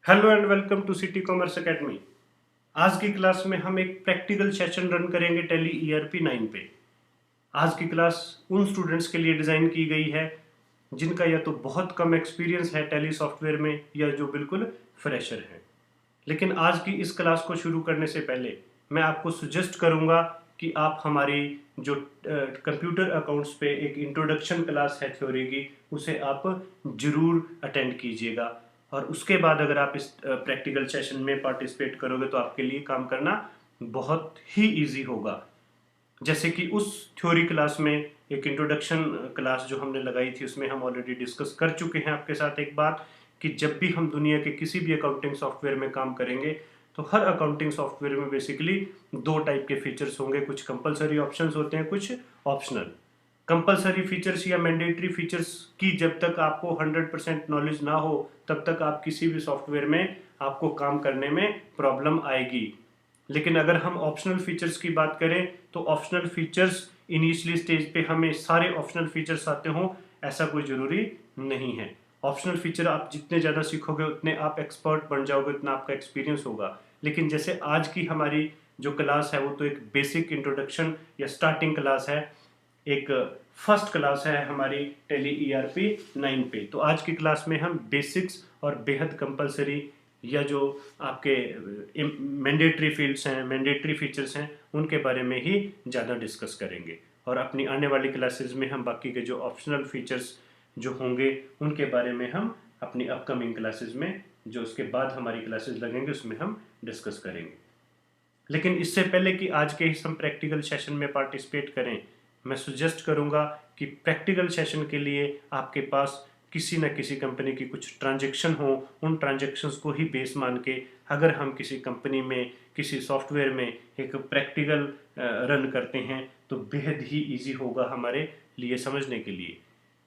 Hello and welcome to City Commerce Academy. आज की class में हम एक प्रैक्टिकल सेशन रन करेंगे टैली ईआरपी 9 पे। आज की क्लास उन स्टूडेंट्स के लिए डिज़ाइन की गई है जिनका या तो बहुत कम एक्सपीरियंस है टैली सॉफ्टवेयर में या जो बिल्कुल फ्रेशर हैं। लेकिन आज की इस क्लास को शुरू करने से पहले मैं आपको सजेस्ट करूंगा कि आप हमारी जो कंप्यूटर अकाउंट्स पे एक इंट्रोडक्शन क्लास है थ्योरी की, उसे आप जरूर अटेंड कीजिएगा। और उसके बाद अगर आप इस प्रैक्टिकल सेशन में पार्टिसिपेट करोगे तो आपके लिए काम करना बहुत ही इजी होगा। जैसे कि उस थ्योरी क्लास में एक इंट्रोडक्शन क्लास जो हमने लगाई थी उसमें हम ऑलरेडी डिस्कस कर चुके हैं आपके साथ एक बात, कि जब भी हम दुनिया के किसी भी अकाउंटिंग सॉफ्टवेयर में काम करेंगे तो हर अकाउंटिंग सॉफ्टवेयर में बेसिकली दो टाइप के फीचर्स होंगे। कुछ कंपलसरी ऑप्शंस होते हैं, कुछ ऑप्शनल। कंपलसरी फीचर्स या मैंडेटरी फीचर्स की जब तक आपको 100% नॉलेज ना हो तब तक आप किसी भी सॉफ्टवेयर में आपको काम करने में प्रॉब्लम आएगी। लेकिन अगर हम ऑप्शनल फीचर्स की बात करें तो ऑप्शनल फीचर्स इनिशियली स्टेज पे हमें सारे ऑप्शनल फीचर्स आते हों, ऐसा कोई ज़रूरी नहीं है। ऑप्शनल फीचर आप जितने ज़्यादा सीखोगे उतने आप एक्सपर्ट बन जाओगे, उतना आपका एक्सपीरियंस होगा। लेकिन जैसे आज की हमारी जो क्लास है वो तो एक बेसिक इंट्रोडक्शन या स्टार्टिंग क्लास है, एक फर्स्ट क्लास है हमारी टैली ईआरपी 9 पे। तो आज की क्लास में हम बेसिक्स और बेहद कंपलसरी या जो आपके मैंडेटरी फील्ड्स हैं, मैंडेटरी फीचर्स हैं, उनके बारे में ही ज़्यादा डिस्कस करेंगे। और अपनी आने वाली क्लासेस में हम बाकी के जो ऑप्शनल फीचर्स जो होंगे उनके बारे में हम अपनी अपकमिंग क्लासेस में, जो उसके बाद हमारी क्लासेस लगेंगे, उसमें हम डिस्कस करेंगे। लेकिन इससे पहले कि आज के इस हम प्रैक्टिकल सेशन में पार्टिसिपेट करें, मैं सजेस्ट करूंगा कि प्रैक्टिकल सेशन के लिए आपके पास किसी न किसी कंपनी की कुछ ट्रांजैक्शन हो। उन ट्रांजैक्शंस को ही बेस मान के अगर हम किसी कंपनी में किसी सॉफ्टवेयर में एक प्रैक्टिकल रन करते हैं तो बेहद ही इजी होगा हमारे लिए समझने के लिए।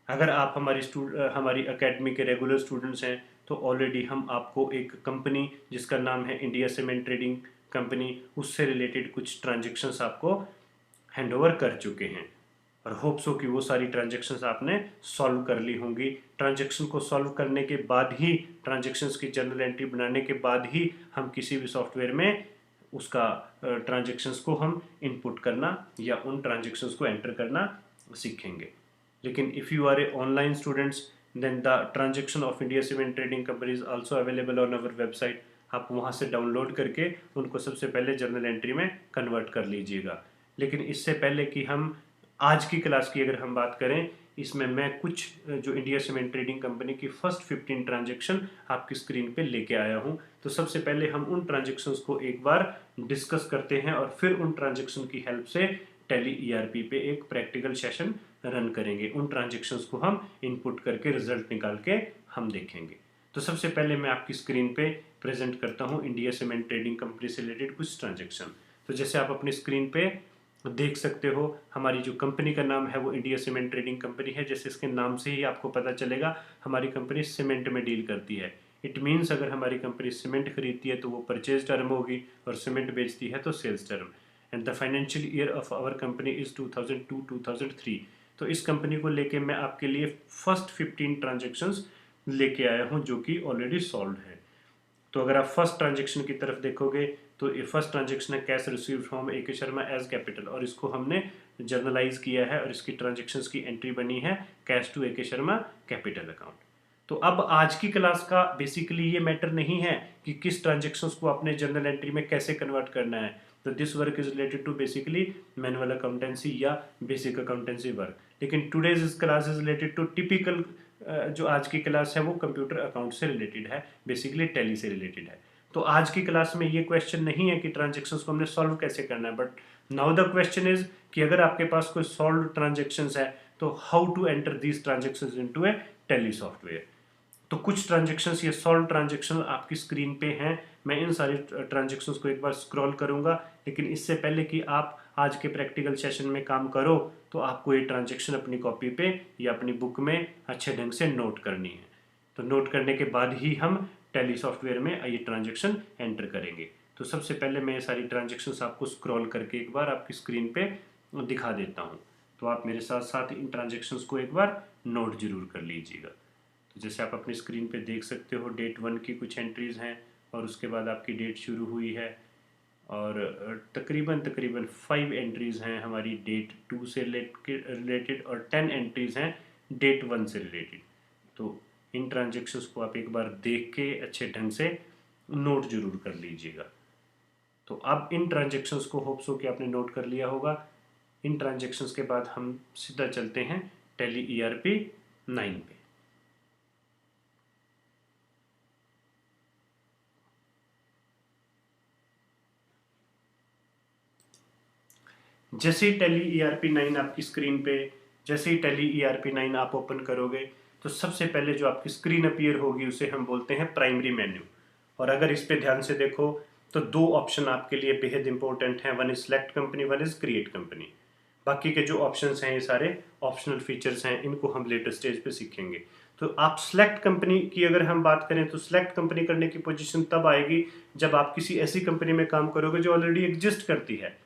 अगर आप हमारी एकेडमी के रेगुलर स्टूडेंट्स हैं तो ऑलरेडी हम आपको एक कंपनी जिसका नाम है इंडिया सीमेंट ट्रेडिंग कंपनी, उससे रिलेटेड कुछ ट्रांजेक्शन्स आपको हैंड ओवर कर चुके हैं। और होप सो कि वो सारी ट्रांजेक्शन्स आपने सॉल्व कर ली होंगी। ट्रांजेक्शन को सॉल्व करने के बाद ही, ट्रांजेक्शन्स की जर्नल एंट्री बनाने के बाद ही हम किसी भी सॉफ्टवेयर में उसका ट्रांजेक्शन्स को हम इनपुट करना या उन ट्रांजेक्शन्स को एंटर करना सीखेंगे। लेकिन if you are a online students then the transaction of India Cement Trading Company is also available on our website. आप वहाँ से डाउनलोड करके उनको सबसे पहले जर्नल एंट्री में कन्वर्ट कर लीजिएगा। लेकिन इससे पहले कि हम आज की क्लास की अगर हम बात करें, इसमें मैं कुछ जो इंडिया सीमेंट ट्रेडिंग कंपनी की फर्स्ट 15 ट्रांजेक्शन आपकी स्क्रीन पे लेके आया हूँ। तो सबसे पहले हम उन ट्रांजेक्शन्स को एक बार डिस्कस करते हैं और फिर उन ट्रांजेक्शन की हेल्प से टैली ईआरपी पे एक प्रैक्टिकल सेशन रन करेंगे। उन ट्रांजेक्शन्स को हम इनपुट करके रिजल्ट निकाल के हम देखेंगे। तो सबसे पहले मैं आपकी स्क्रीन पे प्रेजेंट करता हूँ इंडिया सीमेंट ट्रेडिंग कंपनी से रिलेटेड कुछ ट्रांजेक्शन। तो जैसे आप अपनी स्क्रीन पे देख सकते हो, हमारी जो कंपनी का नाम है वो इंडिया सीमेंट ट्रेडिंग कंपनी है। जैसे इसके नाम से ही आपको पता चलेगा हमारी कंपनी सीमेंट में डील करती है। इट मीन्स अगर हमारी कंपनी सीमेंट खरीदती है तो वो परचेज टर्म होगी और सीमेंट बेचती है तो sales term. And the financial year of our company is 2002-2003। तो इस कंपनी को लेके मैं आपके लिए फर्स्ट 15 ट्रांजेक्शन्स लेके आया हूँ जो कि ऑलरेडी सॉल्व है। तो अगर आप फर्स्ट ट्रांजेक्शन की तरफ देखोगे तो ये फर्स्ट ट्रांजेक्शन है कैश रिसीव फ्रॉम ए के शर्मा एज कैपिटल, और इसको हमने जर्नलाइज किया है और इसकी ट्रांजेक्शन्स की एंट्री बनी है कैश टू ए के शर्मा कैपिटल अकाउंट। तो अब आज की क्लास का बेसिकली ये मैटर नहीं है कि किस ट्रांजेक्शन्स को अपने जर्नल एंट्री में कैसे कन्वर्ट करना है। तो this work is related to basically manual accountancy या बेसिक अकाउंटेंसी वर्क। लेकिन today's is class is related to typical, जो आज की क्लास है वो कंप्यूटर अकाउंट से रिलेटेड है, बेसिकली टैली से रिलेटेड है। तो आज की क्लास में ये क्वेश्चन नहीं है कि ट्रांजेक्शन्स को हमने सॉल्व कैसे करना है, but now the question is कि अगर आपके पास कोई सॉल्व ट्रांजेक्शन्स है तो how to enter these transactions into a Tally software. तो कुछ ट्रांजेक्शन्स ये सॉल्व ट्रांजेक्शन आपकी स्क्रीन पे हैं। मैं इन सारी ट्रांजेक्शन्स को एक बार स्क्रॉल करूंगा, लेकिन इससे पहले कि आप आज के प्रैक्टिकल सेशन में काम करो तो आपको ये ट्रांजेक्शन अपनी कॉपी पे या अपनी बुक में अच्छे ढंग से नोट करनी है। तो नोट करने के बाद ही हम टैली सॉफ्टवेयर में ये ट्रांजेक्शन एंटर करेंगे। तो सबसे पहले मैं ये सारी ट्रांजेक्शन्स आपको स्क्रॉल करके एक बार आपकी स्क्रीन पे दिखा देता हूँ। तो आप मेरे साथ साथ इन ट्रांजेक्शन्स को एक बार नोट जरूर कर लीजिएगा। तो जैसे आप अपनी स्क्रीन पे देख सकते हो, डेट 1 की कुछ एंट्रीज़ हैं और उसके बाद आपकी डेट शुरू हुई है, और तकरीबन तकरीबन 5 एंट्रीज़ हैं हमारी डेट 2 से रिलेटेड, और 10 एंट्रीज़ हैं डेट 1 से रिलेटेड। तो इन ट्रांजेक्शन्स को आप एक बार देख के अच्छे ढंग से नोट जरूर कर लीजिएगा। तो अब इन ट्रांजेक्शन्स को होप सो कि आपने नोट कर लिया होगा। इन ट्रांजेक्शन्स के बाद हम सीधा चलते हैं टैली ERP 9 पे। जैसे ही टैली ERP 9 आपकी स्क्रीन पे, जैसे ही टैली ERP 9 आप ओपन करोगे तो सबसे पहले जो आपकी स्क्रीन अपीयर होगी उसे हम बोलते हैं प्राइमरी मेन्यू। और अगर इस पे ध्यान से देखो तो दो ऑप्शन आपके लिए बेहद इंपॉर्टेंट हैं, one is select company, one is create company. बाकी के जो ऑप्शंस हैं ये सारे ऑप्शनल फीचर्स हैं, इनको हम लेटर स्टेज पे सीखेंगे। तो आप सिलेक्ट कंपनी की अगर हम बात करें तो सिलेक्ट कंपनी करने की पोजीशन तब आएगी जब आप किसी ऐसी कंपनी में काम करोगे जो ऑलरेडी एग्जिस्ट करती है।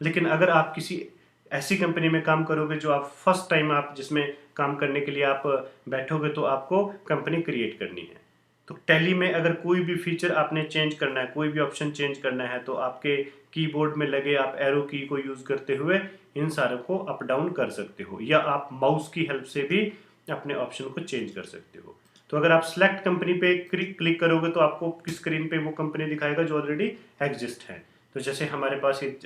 लेकिन अगर आप किसी ऐसी कंपनी में काम करोगे जो आप फर्स्ट टाइम आप जिसमें काम करने के लिए आप बैठोगे तो आपको कंपनी क्रिएट करनी है। तो टैली में अगर कोई भी फीचर आपने चेंज करना है, कोई भी ऑप्शन चेंज करना है, तो आपके कीबोर्ड में लगे आप एरो की को यूज़ करते हुए इन सारों को अप डाउन कर सकते हो, या आप माउस की हेल्प से भी अपने ऑप्शन को चेंज कर सकते हो। तो अगर आप सिलेक्ट कंपनी पे क्लिक करोगे तो आपको स्क्रीन पे वो कंपनी दिखाएगा जो ऑलरेडी एग्जिस्ट है। तो जैसे हमारे पास एक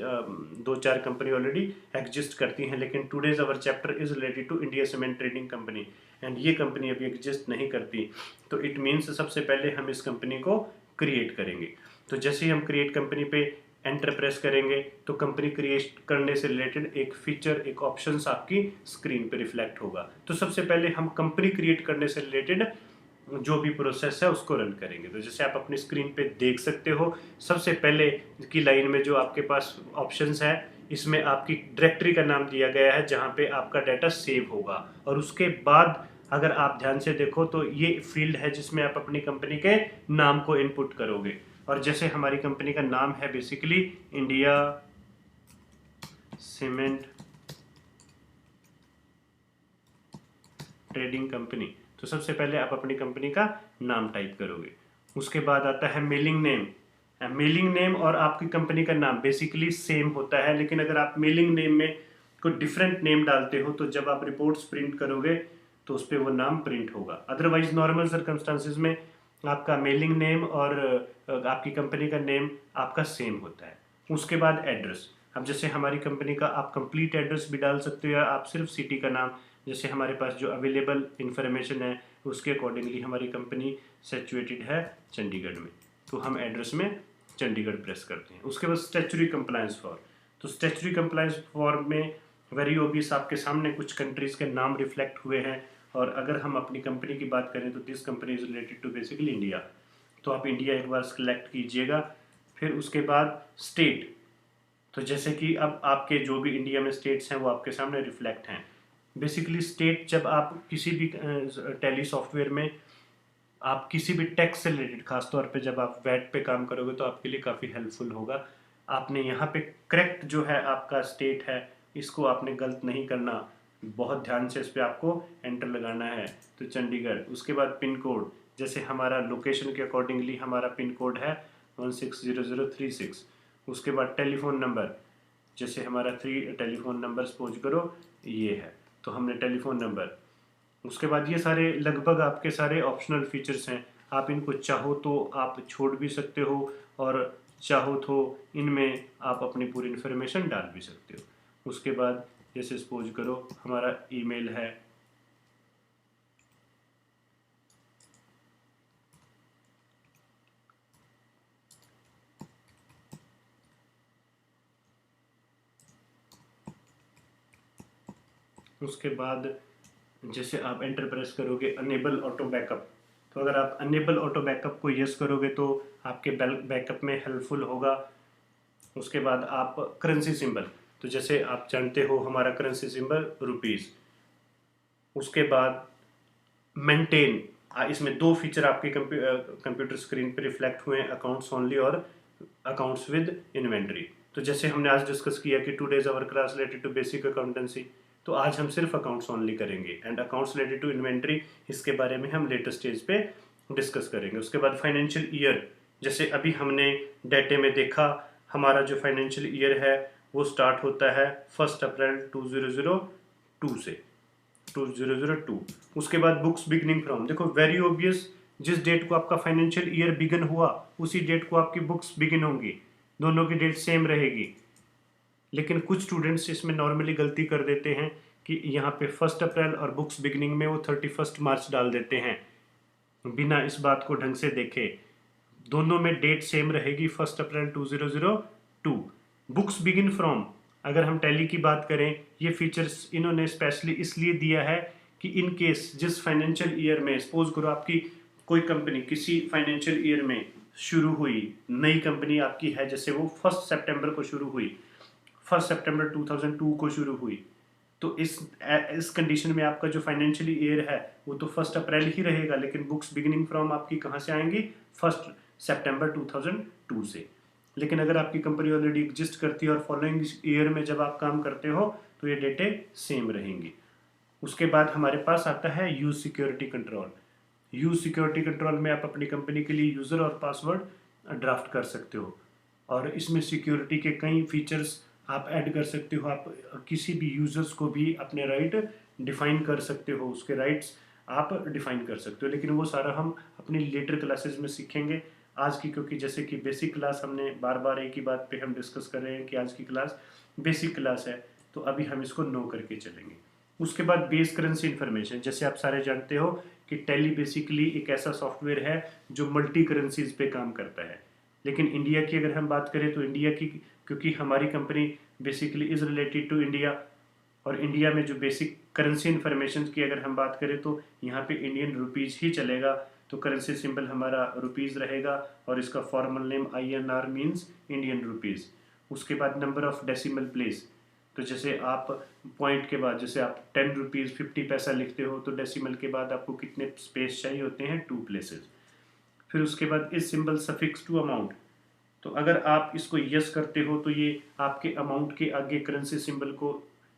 2-4 कंपनी ऑलरेडी एग्जिस्ट करती हैं, लेकिन today's our chapter is related to India Cement Trading Company, and ये कंपनी अभी एग्जिस्ट नहीं करती। तो इट मीन्स सबसे पहले हम इस कंपनी को क्रिएट करेंगे। तो जैसे ही हम क्रिएट कंपनी पे एंटर प्रेस करेंगे तो कंपनी क्रिएट करने से रिलेटेड एक फीचर, एक ऑप्शंस आपकी स्क्रीन पे रिफ्लेक्ट होगा। तो सबसे पहले हम कंपनी क्रिएट करने से रिलेटेड जो भी प्रोसेस है उसको रन करेंगे। तो जैसे आप अपनी स्क्रीन पे देख सकते हो, सबसे पहले की लाइन में जो आपके पास ऑप्शंस है, इसमें आपकी डायरेक्टरी का नाम दिया गया है जहाँ पे आपका डाटा सेव होगा। और उसके बाद अगर आप ध्यान से देखो तो ये फील्ड है जिसमें आप अपनी कंपनी के नाम को इनपुट करोगे। और जैसे हमारी कंपनी का नाम है basically India Cement Trading company, तो सबसे पहले आप अपनी कंपनी का नाम टाइप करोगे। उसके बाद आता है मेलिंग नेम। मेलिंग नेम और आपकी कंपनी का नाम बेसिकली सेम होता है, लेकिन अगर आप मेलिंग नेम में कोई डिफरेंट नेम डालते हो तो जब आप रिपोर्ट्स प्रिंट करोगे तो उस पर वो नाम प्रिंट होगा। अदरवाइज नॉर्मल सर्कमस्टांसिस में आपका मेलिंग नेम और आपकी कंपनी का नेम आपका सेम होता है। उसके बाद एड्रेस। अब जैसे हमारी कंपनी का आप कंप्लीट एड्रेस भी डाल सकते हो, या आप सिर्फ सिटी का नाम, जैसे हमारे पास जो अवेलेबल इंफॉर्मेशन है उसके अकॉर्डिंगली हमारी कंपनी सिचुएटेड है चंडीगढ़ में, तो हम एड्रेस में चंडीगढ़ प्रेस करते हैं। उसके बाद स्टैच्यूटरी कंप्लायंस फॉर्म। तो स्टैच्यूटरी कंप्लायंस फॉर्म में वेरी ओबियस आपके सामने कुछ कंट्रीज़ के नाम रिफ्लेक्ट हुए हैं, और अगर हम अपनी कंपनी की बात करें तो this company is related to basically India, तो आप इंडिया एक बार सेलेक्ट कीजिएगा। फिर उसके बाद स्टेट, तो जैसे कि अब आपके जो भी इंडिया में स्टेट्स हैं वो आपके सामने रिफ्लेक्ट हैं। बेसिकली स्टेट, जब आप किसी भी टैली सॉफ्टवेयर में आप किसी भी टैक्स से रिलेटेड, खासतौर पे जब आप वैट पे काम करोगे तो आपके लिए काफ़ी हेल्पफुल होगा। आपने यहाँ पे करेक्ट जो है आपका स्टेट है, इसको आपने गलत नहीं करना, बहुत ध्यान से इस पर आपको एंटर लगाना है। तो चंडीगढ़। उसके बाद पिन कोड, जैसे हमारा लोकेशन के अकॉर्डिंगली हमारा पिन कोड है 160036। उसके बाद टेलीफोन नंबर, जैसे हमारा 3 टेलीफोन नंबर सपोज करो ये है, तो हमने टेलीफोन नंबर। उसके बाद ये सारे लगभग आपके सारे ऑप्शनल फीचर्स हैं, आप इनको चाहो तो आप छोड़ भी सकते हो, और चाहो तो इनमें आप अपनी पूरी इन्फॉर्मेशन डाल भी सकते हो। उसके बाद जैसे सपोज करो हमारा ईमेल है, उसके बाद जैसे आप एंटर प्रेस करोगे अनेबल ऑटो बैकअप, तो अगर आप अनेबल ऑटो बैकअप को यस करोगे तो आपके बैकअप में हेल्पफुल होगा। उसके बाद आप करेंसी सिंबल, तो जैसे आप जानते हो हमारा करेंसी सिंबल रुपीज़। उसके बाद मेंटेन, इसमें दो फीचर आपके कंप्यूटर स्क्रीन पे रिफ्लेक्ट हुए हैं, अकाउंट्स ओनली और अकाउंट्स विद इन्वेंट्री। तो जैसे हमने आज डिस्कस किया कि today's our class related to basic accountancy, तो आज हम सिर्फ अकाउंट्स ओनली करेंगे, and accounts related to inventory इसके बारे में हम लेटेस्ट स्टेज पे डिस्कस करेंगे। उसके बाद फाइनेंशियल ईयर, जैसे अभी हमने डाटे में देखा, हमारा जो फाइनेंशियल ईयर है वो स्टार्ट होता है 1 अप्रैल 2002 से 2002। उसके बाद बुक्स बिगनिंग फ्रॉम, देखो वेरी ऑब्वियस, जिस डेट को आपका फाइनेंशियल ईयर बिगिन हुआ उसी डेट को आपकी बुक्स बिगिन होंगी, दोनों की डेट सेम रहेगी। लेकिन कुछ स्टूडेंट्स इसमें नॉर्मली गलती कर देते हैं कि यहाँ पे 1 अप्रैल और बुक्स बिगिनिंग में वो 31 मार्च डाल देते हैं, बिना इस बात को ढंग से देखे। दोनों में डेट सेम रहेगी, 1 अप्रैल 2002। बुक्स बिगिन फ्रॉम, अगर हम टैली की बात करें, ये फीचर्स इन्होंने स्पेशली इसलिए दिया है कि इन केस जिस फाइनेंशियल ईयर में, सपोज करो आपकी कोई कंपनी किसी फाइनेंशियल ईयर में शुरू हुई, नई कंपनी आपकी है, जैसे वो 1 सितंबर को शुरू हुई, 1 सितंबर 2002 को शुरू हुई, तो इस कंडीशन में आपका जो फाइनेंशियल ईयर है वो तो 1 अप्रैल ही रहेगा, लेकिन बुक्स बिगिनिंग फ्रॉम आपकी कहाँ से आएंगी, 1 सितंबर 2002 से। लेकिन अगर आपकी कंपनी ऑलरेडी एग्जिस्ट करती है और फॉलोइंग ईयर में जब आप काम करते हो तो ये डेटे सेम रहेंगी। उसके बाद हमारे पास आता है use security control. Use security control में आप अपनी कंपनी के लिए यूज़र और पासवर्ड ड्राफ्ट कर सकते हो, और इसमें सिक्योरिटी के कई फीचर्स आप ऐड कर सकते हो। आप किसी भी यूजर्स को भी अपने राइट डिफाइन कर सकते हो, उसके राइट्स आप डिफाइन कर सकते हो, लेकिन वो सारा हम अपनी लेटर क्लासेस में सीखेंगे। आज की, क्योंकि जैसे कि बेसिक क्लास हमने बार बार एक ही बात पे हम डिस्कस कर रहे हैं कि आज की क्लास बेसिक क्लास है, तो अभी हम इसको नो करके चलेंगे। उसके बाद बेस करेंसी इन्फॉर्मेशन, जैसे आप सारे जानते हो कि टैली बेसिकली एक ऐसा सॉफ्टवेयर है जो मल्टी करेंसीज पे काम करता है। लेकिन इंडिया की अगर हम बात करें तो इंडिया की, क्योंकि हमारी company basically is related to India, और इंडिया में जो बेसिक करेंसी इन्फॉर्मेशन की अगर हम बात करें तो यहाँ पे इंडियन रुपीज़ ही चलेगा, तो करेंसी सिंबल हमारा रुपीज़ रहेगा, और इसका formal name INR means Indian rupees. उसके बाद नंबर ऑफ डेसिमल प्लेस, तो जैसे आप पॉइंट के बाद, जैसे आप 10 रुपीज़ 50 पैसा लिखते हो, तो डेसिमल के बाद आपको कितने स्पेस चाहिए होते हैं, 2 प्लेसेस। फिर उसके बाद इस सिंबल सफिक्स टू अमाउंट, तो अगर आप इसको यस करते हो तो ये आपके अमाउंट के आगे करेंसी सिंबल को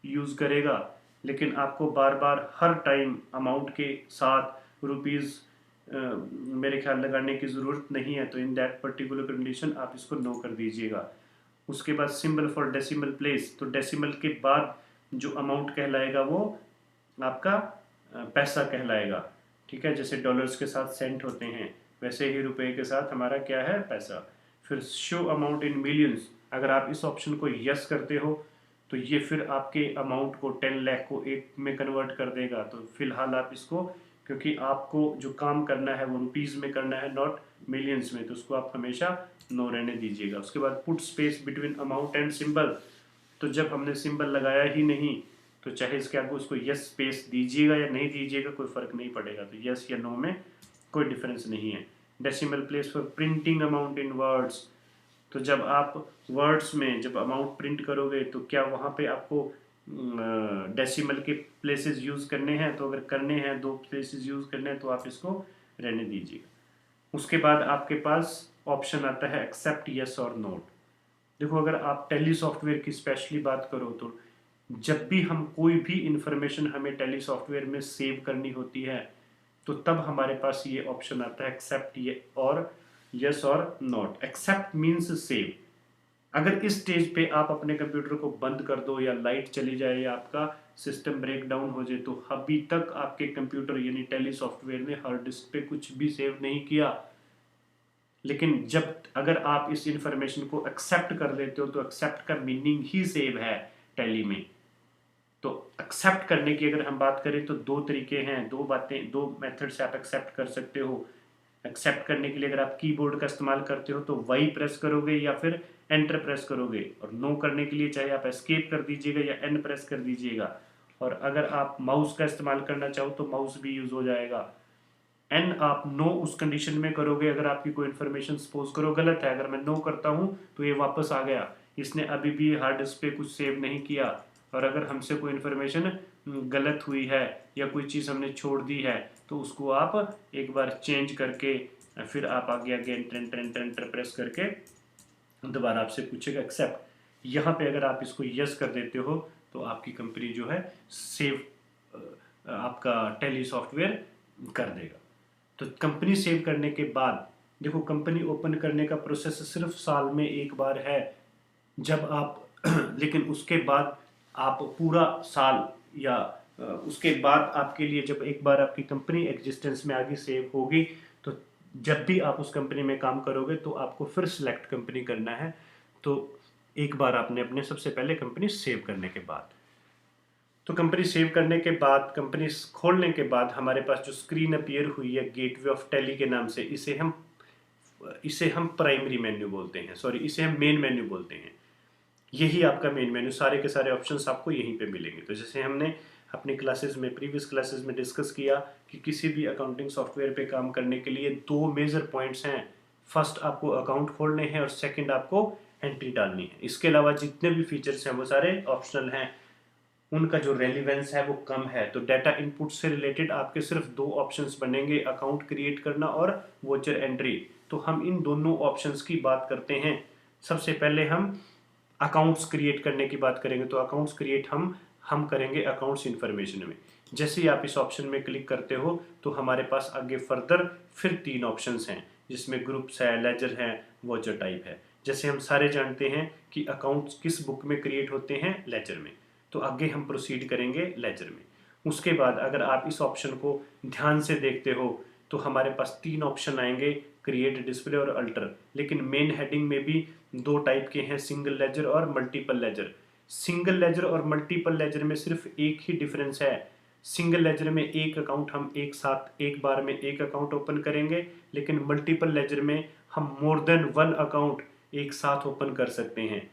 यूज़ करेगा, लेकिन आपको बार बार हर टाइम अमाउंट के साथ रुपीज़ मेरे ख्याल लगाने की ज़रूरत नहीं है, तो इन दैट पर्टिकुलर कंडीशन आप इसको नो कर दीजिएगा। उसके बाद सिंबल फॉर डेसिमल प्लेस, तो डेसिमल के बाद जो अमाउंट कहलाएगा वो आपका पैसा कहलाएगा, ठीक है। जैसे डॉलर्स के साथ सेंट होते हैं, वैसे ही रुपए के साथ हमारा क्या है, पैसा। फिर शो अमाउंट इन मिलियंस, अगर आप इस ऑप्शन को यस करते हो तो ये फिर आपके अमाउंट को 10 लाख को 1 में कन्वर्ट कर देगा। तो फिलहाल आप इसको, क्योंकि आपको जो काम करना है वो रुपीज़ में करना है, नॉट मिलियंस में, तो उसको आप हमेशा नो रहने दीजिएगा। उसके बाद put space between amount and symbol, तो जब हमने सिंबल लगाया ही नहीं तो चाहे इसके आगे उसको यस स्पेस दीजिएगा या नहीं दीजिएगा कोई फ़र्क नहीं पड़ेगा, तो यस या नो में कोई डिफरेंस नहीं है। Decimal place for printing amount in words, तो जब आप वर्ड्स में जब अमाउंट प्रिंट करोगे तो क्या वहाँ पे आपको डेसिमल के प्लेसेस यूज़ करने हैं, तो अगर करने हैं, 2 प्लेसेस यूज़ करने हैं, तो आप इसको रहने दीजिएगा। उसके बाद आपके पास ऑप्शन आता है एक्सेप्ट यस और नोट। देखो अगर आप टैली सॉफ्टवेयर की स्पेशली बात करो तो जब भी हम कोई भी इंफॉर्मेशन हमें टैली सॉफ्टवेयर में सेव करनी होती है तो तब हमारे पास ये ऑप्शन आता है एक्सेप्ट ये और यस और नॉट। Accept means save. अगर इस स्टेज पे आप अपने कंप्यूटर को बंद कर दो या लाइट चली जाए या आपका सिस्टम ब्रेक डाउन हो जाए तो अभी तक आपके कंप्यूटर यानी टैली सॉफ्टवेयर ने हार्ड डिस्क पे कुछ भी सेव नहीं किया। लेकिन जब अगर आप इस इंफॉर्मेशन को एक्सेप्ट कर लेते हो तो एक्सेप्ट का मीनिंग ही सेव है टैली में। तो एक्सेप्ट करने की अगर हम बात करें तो 2 तरीके हैं, 2 मेथड से आप एक्सेप्ट कर सकते हो। एक्सेप्ट करने के लिए अगर आप कीबोर्ड का इस्तेमाल करते हो तो वाई प्रेस करोगे या फिर एंटर प्रेस करोगे, और नो करने के लिए चाहे आप एस्केप कर दीजिएगा या एन प्रेस कर दीजिएगा, और अगर आप माउस का इस्तेमाल करना चाहो तो माउस भी यूज हो जाएगा। एन आप नो उस कंडीशन में करोगे अगर आपकी कोई इन्फॉर्मेशन सपोज करो गलत है, अगर मैं नो करता हूँ तो ये वापस आ गया, इसने अभी भी हार्ड डिस्क पे कुछ सेव नहीं किया। और अगर हमसे कोई इन्फॉर्मेशन गलत हुई है या कोई चीज़ हमने छोड़ दी है तो उसको आप एक बार चेंज करके फिर आप आगे आगे एंटर प्रेस करके दोबारा आपसे पूछेगा एक्सेप्ट। यहाँ पे अगर आप इसको यस कर देते हो तो आपकी कंपनी जो है सेव आपका टैली सॉफ्टवेयर कर देगा। तो कंपनी सेव करने के बाद देखो, कंपनी ओपन करने का प्रोसेस सिर्फ साल में एक बार है जब आप लेकिन उसके बाद आप पूरा साल या उसके बाद आपके लिए जब एक बार आपकी कंपनी एग्जिस्टेंस में आगे सेव होगी, तो जब भी आप उस कंपनी में काम करोगे तो आपको फिर सिलेक्ट कंपनी करना है। तो एक बार आपने अपने सबसे पहले कंपनी सेव करने के बाद, तो कंपनी सेव करने के बाद, कंपनी खोलने के बाद हमारे पास जो स्क्रीन अपीयर हुई है गेटवे ऑफ टैली के नाम से, इसे हम प्राइमरी मेन्यू बोलते हैं, सॉरी इसे हम मेन मेन्यू बोलते हैं। यही आपका मेन मेन्यू, सारे के सारे ऑप्शंस आपको यहीं पे मिलेंगे। तो जैसे हमने अपनी क्लासेस में, प्रीवियस क्लासेस में डिस्कस किया कि किसी भी अकाउंटिंग सॉफ्टवेयर पे काम करने के लिए दो मेजर पॉइंट्स हैं। फर्स्ट आपको अकाउंट खोलने हैं और सेकंड आपको एंट्री डालनी है। इसके अलावा जितने भी फीचर्स हैं वो सारे ऑप्शनल हैं, उनका जो रेलिवेंस है वो कम है। तो डाटा इनपुट से रिलेटेड आपके सिर्फ दो ऑप्शंस बनेंगे, अकाउंट क्रिएट करना और वोचर एंट्री। तो हम इन दोनों ऑप्शंस की बात करते हैं। सबसे पहले हम अकाउंट्स क्रिएट करने की बात करेंगे। तो अकाउंट्स क्रिएट हम करेंगे अकाउंट्स इन्फॉर्मेशन में। जैसे ही आप इस ऑप्शन में क्लिक करते हो तो हमारे पास आगे फर्दर फिर तीन ऑप्शंस हैं, जिसमें ग्रुप्स है, लेजर है, वोचर टाइप है। जैसे हम सारे जानते हैं कि अकाउंट्स किस बुक में क्रिएट होते हैं, लेजर में। तो आगे हम प्रोसीड करेंगे लेजर में। उसके बाद अगर आप इस ऑप्शन को ध्यान से देखते हो तो हमारे पास तीन ऑप्शन आएंगे, क्रिएट, डिस्प्ले और अल्टर। लेकिन मेन हेडिंग में भी दो टाइप के हैं, सिंगल लेजर और मल्टीपल लेजर। सिंगल लेजर और मल्टीपल लेजर में सिर्फ एक ही डिफरेंस है। सिंगल लेजर में एक अकाउंट हम एक साथ एक बार में एक अकाउंट ओपन करेंगे, लेकिन मल्टीपल लेजर में हम मोर देन वन अकाउंट एक साथ ओपन कर सकते हैं।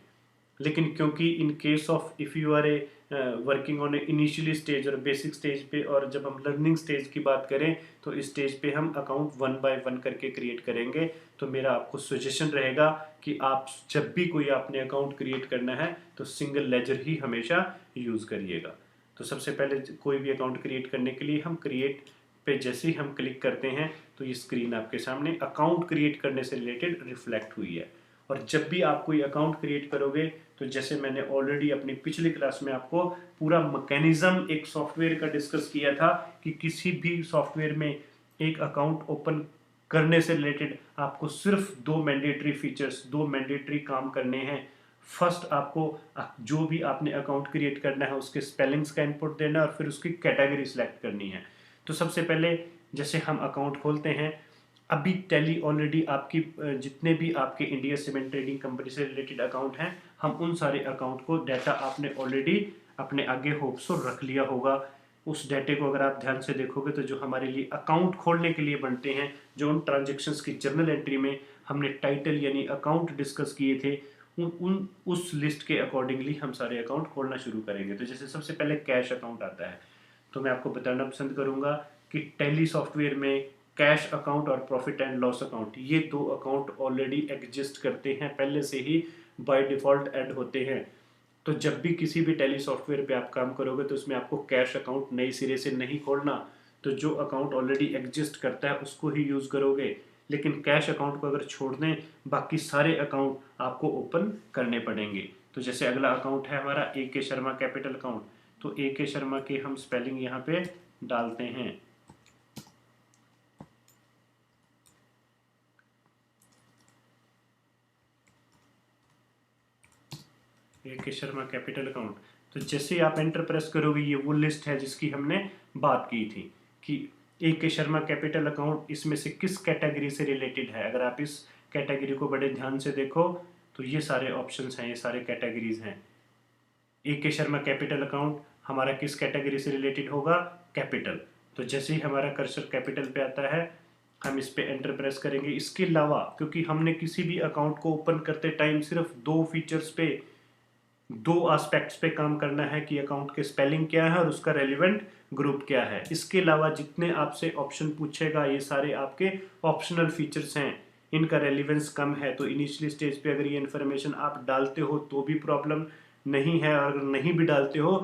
लेकिन क्योंकि in case of if you are a working on a initially stage और बेसिक स्टेज पे, और जब हम लर्निंग स्टेज की बात करें तो इस स्टेज पे हम अकाउंट वन बाय वन करके क्रिएट करेंगे। तो मेरा आपको सजेशन रहेगा कि आप जब भी कोई आपने अकाउंट क्रिएट करना है तो सिंगल लेजर ही हमेशा यूज़ करिएगा। तो सबसे पहले कोई भी अकाउंट क्रिएट करने के लिए हम क्रिएट पे जैसे ही हम क्लिक करते हैं तो ये स्क्रीन आपके सामने अकाउंट क्रिएट करने से रिलेटेड रिफ्लेक्ट हुई है। और जब भी आप कोई अकाउंट क्रिएट करोगे तो जैसे मैंने ऑलरेडी अपनी पिछली क्लास में आपको पूरा मैकेनिज्म एक सॉफ्टवेयर का डिस्कस किया था कि किसी भी सॉफ्टवेयर में एक अकाउंट ओपन करने से रिलेटेड आपको सिर्फ दो मैंडेटरी फीचर्स, दो मैंडेटरी काम करने हैं। फर्स्ट, आपको जो भी आपने अकाउंट क्रिएट करना है उसके स्पेलिंग्स का इनपुट देना है और फिर उसकी कैटेगरी सिलेक्ट करनी है। तो सबसे पहले जैसे हम अकाउंट खोलते हैं, अभी टैली ऑलरेडी आपकी जितने भी आपके इंडिया सीमेंट ट्रेडिंग कंपनी से रिलेटेड अकाउंट हैं, हम उन सारे अकाउंट को डाटा आपने ऑलरेडी अपने आगे होप्स तो रख लिया होगा। उस डाटे को अगर आप ध्यान से देखोगे तो जो हमारे लिए अकाउंट खोलने के लिए बनते हैं, जो उन ट्रांजेक्शन्स की जर्नल एंट्री में हमने टाइटल यानी अकाउंट डिस्कस किए थे, उस लिस्ट के अकॉर्डिंगली हम सारे अकाउंट खोलना शुरू करेंगे। तो जैसे सबसे पहले कैश अकाउंट आता है, तो मैं आपको बताना पसंद करूंगा कि टैली सॉफ्टवेयर में कैश अकाउंट और प्रॉफिट एंड लॉस अकाउंट, ये दो अकाउंट ऑलरेडी एग्जिस्ट करते हैं, पहले से ही बाय डिफ़ॉल्ट ऐड होते हैं। तो जब भी किसी भी टैली सॉफ्टवेयर पे आप काम करोगे तो उसमें आपको कैश अकाउंट नए सिरे से नहीं खोलना। तो जो अकाउंट ऑलरेडी एग्जिस्ट करता है उसको ही यूज़ करोगे। लेकिन कैश अकाउंट को अगर छोड़ दें, बाकी सारे अकाउंट आपको ओपन करने पड़ेंगे। तो जैसे अगला अकाउंट है हमारा AK शर्मा कैपिटल अकाउंट। तो AK शर्मा के हम स्पेलिंग यहाँ पे डालते हैं। AK Sharma capital account. तो जैसे आप एंटर प्रेस करोगे, ये वो लिस्ट है जिसकी हमने बात की थी कि AK शर्मा कैपिटल अकाउंट इसमें से किस कैटेगरी से रिलेटेड है। अगर आप इस कैटेगरी को बड़े ध्यान से देखो तो ये सारे ऑप्शंस हैं, ये सारे कैटेगरीज हैं। AK शर्मा कैपिटल अकाउंट हमारा किस कैटेगरी से रिलेटेड होगा, कैपिटल। तो जैसे ही हमारा कर्सर कैपिटल पे आता है हम इस पे एंटर प्रेस करेंगे। इसके अलावा क्योंकि हमने किसी भी अकाउंट को ओपन करते टाइम सिर्फ दो फीचर्स पे, दो एस्पेक्ट्स पे काम करना है कि अकाउंट के स्पेलिंग क्या है और उसका रेलिवेंट ग्रुप क्या है। इसके अलावा जितने आपसे ऑप्शन पूछेगा ये सारे आपके ऑप्शनल फीचर्स हैं, इनका रेलिवेंस कम है। तो इनिशियली स्टेज पे अगर ये इन्फॉर्मेशन आप डालते हो तो भी प्रॉब्लम नहीं है, और अगर नहीं भी डालते हो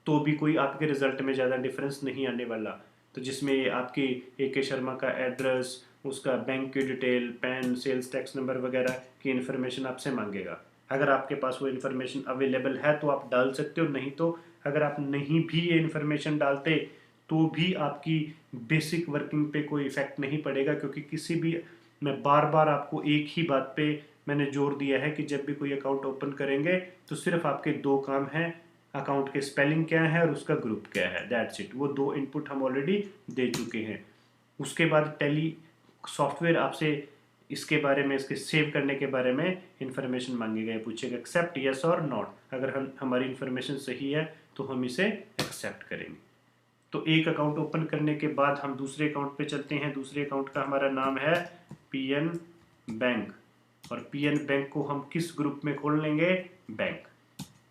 तो भी कोई आपके रिजल्ट में ज़्यादा डिफरेंस नहीं आने वाला। तो जिसमें आपकी AK शर्मा का एड्रेस, उसका बैंक की detail, PAN, sales tax number वगैरह की इन्फॉर्मेशन आपसे मांगेगा। अगर आपके पास वो इन्फॉर्मेशन अवेलेबल है तो आप डाल सकते हो, नहीं तो अगर आप नहीं भी ये इन्फॉर्मेशन डालते तो भी आपकी बेसिक वर्किंग पे कोई इफेक्ट नहीं पड़ेगा, क्योंकि किसी भी, मैं बार बार आपको एक ही बात पे मैंने जोर दिया है कि जब भी कोई अकाउंट ओपन करेंगे तो सिर्फ आपके दो काम हैं, अकाउंट के स्पेलिंग क्या है और उसका ग्रुप क्या है, दैट्स इट। वो दो इनपुट हम ऑलरेडी दे चुके हैं। उसके बाद टैली सॉफ्टवेयर आपसे इसके बारे में, इसके सेव करने के बारे में इंफॉर्मेशन मांगेगा, ये पूछेगा एक्सेप्ट यस और नॉट। अगर हम हमारी इंफॉर्मेशन सही है तो हम इसे एक्सेप्ट करेंगे। तो एक अकाउंट ओपन करने के बाद हम दूसरे अकाउंट पे चलते हैं। दूसरे अकाउंट का हमारा नाम है पीएन बैंक, और पीएन बैंक को हम किस ग्रुप में खोल लेंगे, बैंक।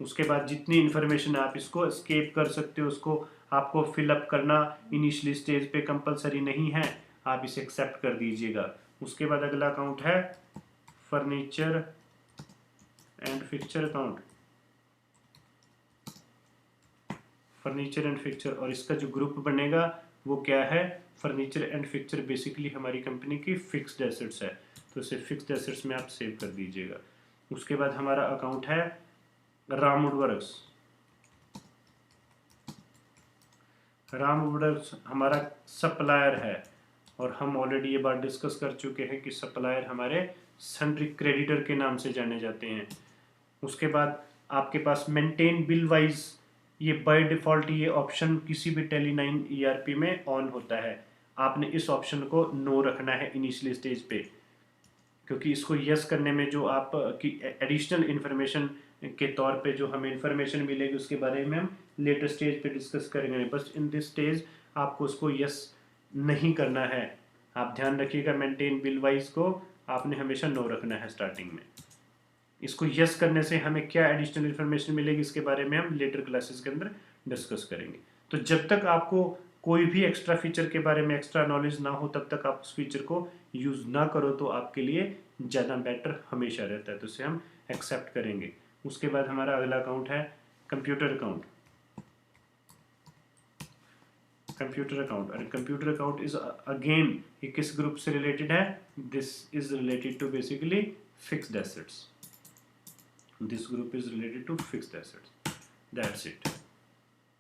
उसके बाद जितनी इन्फॉर्मेशन आप इसको स्केप कर सकते हो, उसको आपको फिलअप करना इनिशियली स्टेज पे कंपलसरी नहीं है, आप इसे एक्सेप्ट कर दीजिएगा। उसके बाद अगला अकाउंट है furniture and fixture account, furniture and fixture, और इसका जो ग्रुप बनेगा वो क्या है, फर्नीचर एंड फिक्चर बेसिकली हमारी कंपनी की फिक्स्ड एसेट्स है, तो इसे फिक्स्ड एसेट्स में आप सेव कर दीजिएगा। उसके बाद हमारा अकाउंट है राम वुडवर्क्स। राम वुडवर्क्स हमारा सप्लायर है, और हम ऑलरेडी ये बात डिस्कस कर चुके हैं कि सप्लायर हमारे सन्ड्री क्रेडिटर के नाम से जाने जाते हैं। उसके बाद आपके पास मेंटेन बिल वाइज, ये बाय डिफ़ॉल्ट ये ऑप्शन किसी भी टेली 9 ईआरपी में ऑन होता है। आपने इस ऑप्शन को नो रखना है इनिशियली स्टेज पे, क्योंकि इसको यस करने में जो आप की एडिशनल इन्फॉर्मेशन के तौर पे जो हमें इन्फॉर्मेशन मिलेगी उसके बारे में हम लेटर स्टेज पे डिस्कस करेंगे, बस इन दिस स्टेज आपको उसको यस नहीं करना है। आप ध्यान रखिएगा, मेंटेन बिल वाइज को आपने हमेशा नो रखना है स्टार्टिंग में। इसको यस करने से हमें क्या एडिशनल इन्फॉर्मेशन मिलेगी इसके बारे में हम लेटर क्लासेस के अंदर डिस्कस करेंगे। तो जब तक आपको कोई भी एक्स्ट्रा फीचर के बारे में एक्स्ट्रा नॉलेज ना हो तब तक आप उस फीचर को यूज़ ना करो, तो आपके लिए ज़्यादा बेटर हमेशा रहता है, तो इसे हम एक्सेप्ट करेंगे। उसके बाद हमारा अगला अकाउंट है कंप्यूटर अकाउंट। कंप्यूटर अकाउंट, और कंप्यूटर अकाउंट इज अगेन ये किस ग्रुप से रिलेटेड है, this is related to basically fixed assets, this group is related to fixed assets, that's it.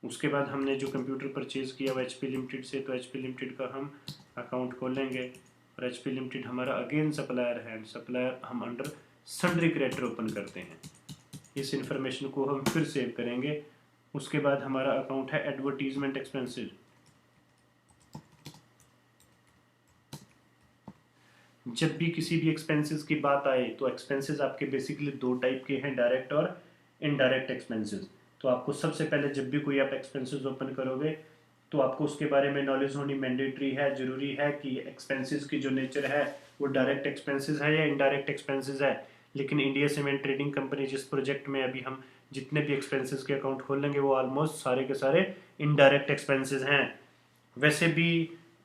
उसके बाद हमने जो कंप्यूटर परचेज किया वो एचपी लिमिटेड से, तो एचपी लिमिटेड का हम अकाउंट खोलेंगे, और एचपी लिमिटेड हमारा अगेन सप्लायर है, एंड सप्लायर हम अंडर सन्ड्री क्रेडिटर ओपन करते हैं। इस इंफॉर्मेशन को हम फिर सेव करेंगे। उसके बाद हमारा अकाउंट है एडवर्टीजमेंट एक्सपेंसेस। जब भी किसी भी एक्सपेंसेस की बात आए तो एक्सपेंसेस आपके बेसिकली दो टाइप के हैं, डायरेक्ट और इनडायरेक्ट एक्सपेंसेस। तो आपको सबसे पहले जब भी कोई आप एक्सपेंसेस ओपन करोगे तो आपको उसके बारे में नॉलेज होनी मैंडेटरी है, जरूरी है कि एक्सपेंसेस की जो नेचर है वो डायरेक्ट एक्सपेंसेस है या इनडायरेक्ट एक्सपेंसेस है। लेकिन इंडिया सीमेंट ट्रेडिंग कंपनी जिस प्रोजेक्ट में अभी हम जितने भी एक्सपेंसेस के अकाउंट खोल लेंगे वो ऑलमोस्ट सारे के सारे इनडायरेक्ट एक्सपेंसेस हैं। वैसे भी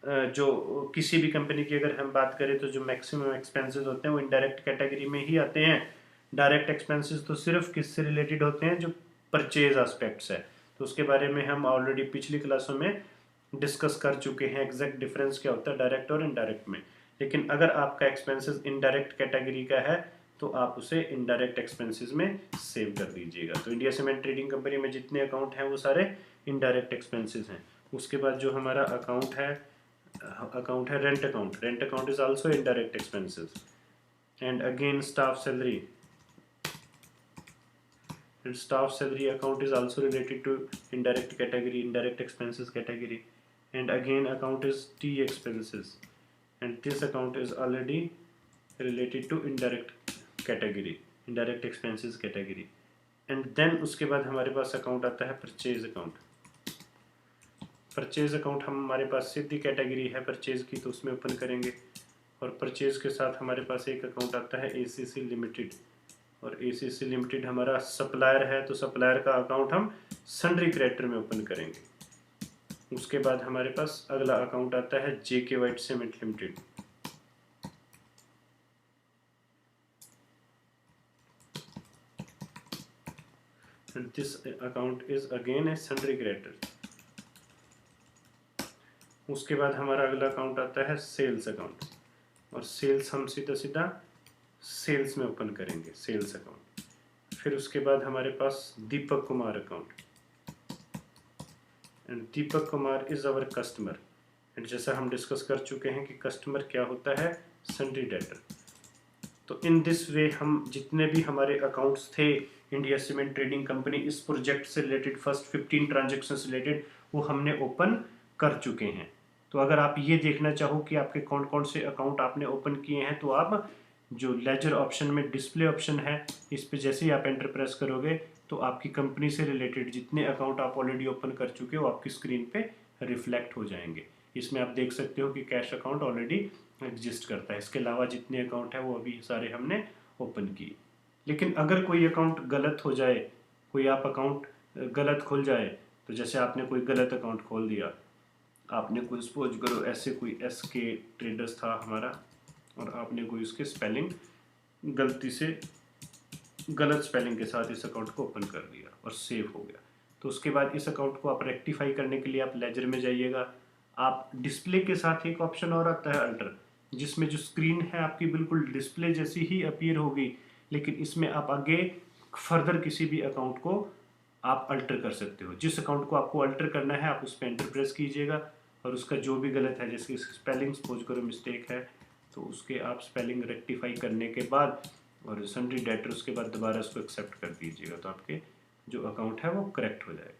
जो किसी भी कंपनी की अगर हम बात करें तो जो मैक्सिमम एक्सपेंसेस होते हैं वो इनडायरेक्ट कैटेगरी में ही आते हैं। डायरेक्ट एक्सपेंसेस तो सिर्फ किससे रिलेटेड होते हैं, जो परचेज एस्पेक्ट्स है, तो उसके बारे में हम ऑलरेडी पिछली क्लासों में डिस्कस कर चुके हैं एग्जैक्ट डिफरेंस क्या होता है डायरेक्ट और इनडायरेक्ट में। लेकिन अगर आपका एक्सपेंसेस इनडायरेक्ट कैटेगरी का है तो आप उसे इनडायरेक्ट एक्सपेंसेस में सेव कर दीजिएगा। तो इंडिया सीमेंट ट्रेडिंग कंपनी में जितने अकाउंट हैं वो सारे इनडायरेक्ट एक्सपेंसेस हैं। उसके बाद जो हमारा अकाउंट है rent account. Rent account is also indirect expenses, and again staff salary, and staff salary account is also related to indirect category, indirect expenses category, and again account is T expenses, and this account is already related to indirect category, indirect expenses category। and then उसके बाद हमारे पास account आता है purchase account. Purchase account हमारे पास सीधी category है purchase की, तो उसमें ओपन करेंगे, और परचेज के साथ हमारे पास एक अकाउंट आता है एसीसी लिमिटेड, और एसीसी लिमिटेड हमारा सप्लायर है, तो सप्लायर का अकाउंट हम सन्ड्री क्रेडिटर में ओपन करेंगे। उसके बाद हमारे पास अगला अकाउंट आता है JK white cement limited, and this account is again a sundry creditor. उसके बाद हमारा अगला अकाउंट आता है सेल्स अकाउंट, और सेल्स हम सीधा सीधा सेल्स में ओपन करेंगे, सेल्स अकाउंट। फिर उसके बाद हमारे पास Deepak Kumar account, and Deepak Kumar is our customer. And जैसा हम डिस्कस कर चुके हैं कि कस्टमर क्या होता है, सन्ड्री डेटर। तो इन दिस वे हम जितने भी हमारे अकाउंट्स थे इंडिया सीमेंट ट्रेडिंग कंपनी इस प्रोजेक्ट से रिलेटेड फर्स्ट 15 ट्रांजेक्शन्स रिलेटेड वो हमने ओपन कर चुके हैं। तो अगर आप ये देखना चाहो कि आपके कौन कौन से अकाउंट आपने ओपन किए हैं, तो आप जो लेजर ऑप्शन में डिस्प्ले ऑप्शन है इस पे जैसे ही आप एंटर प्रेस करोगे तो आपकी कंपनी से रिलेटेड जितने अकाउंट आप ऑलरेडी ओपन कर चुके हो आपकी स्क्रीन पे रिफ्लेक्ट हो जाएंगे। इसमें आप देख सकते हो कि कैश अकाउंट ऑलरेडी एग्जिस्ट करता है। इसके अलावा जितने अकाउंट है वो अभी सारे हमने ओपन किए। लेकिन अगर कोई अकाउंट गलत हो जाए, कोई आप अकाउंट गलत खुल जाए, तो जैसे आपने कोई गलत अकाउंट खोल दिया, आपने कोई सपोज करो ऐसे कोई SK ट्रेडर्स था हमारा और आपने कोई उसके स्पेलिंग गलती से गलत स्पेलिंग के साथ इस अकाउंट को ओपन कर दिया और सेव हो गया, तो उसके बाद इस अकाउंट को आप रेक्टिफाई करने के लिए आप लेजर में जाइएगा। आप डिस्प्ले के साथ एक ऑप्शन और आता है अल्टर, जिसमें जो स्क्रीन है आपकी बिल्कुल डिस्प्ले जैसी ही अपीयर होगी, लेकिन इसमें आप आगे फर्दर किसी भी अकाउंट को आप अल्टर कर सकते हो। जिस अकाउंट को आपको अल्टर करना है आप उस पर एंटर प्रेस कीजिएगा और उसका जो भी गलत है, जैसे स्पेलिंग सपोज करो मिस्टेक है, तो उसके आप स्पेलिंग रेक्टिफाई करने के बाद और सन्ड्री डेटर उसके बाद दोबारा उसको एक्सेप्ट कर दीजिएगा, तो आपके जो अकाउंट है वो करेक्ट हो जाएगा।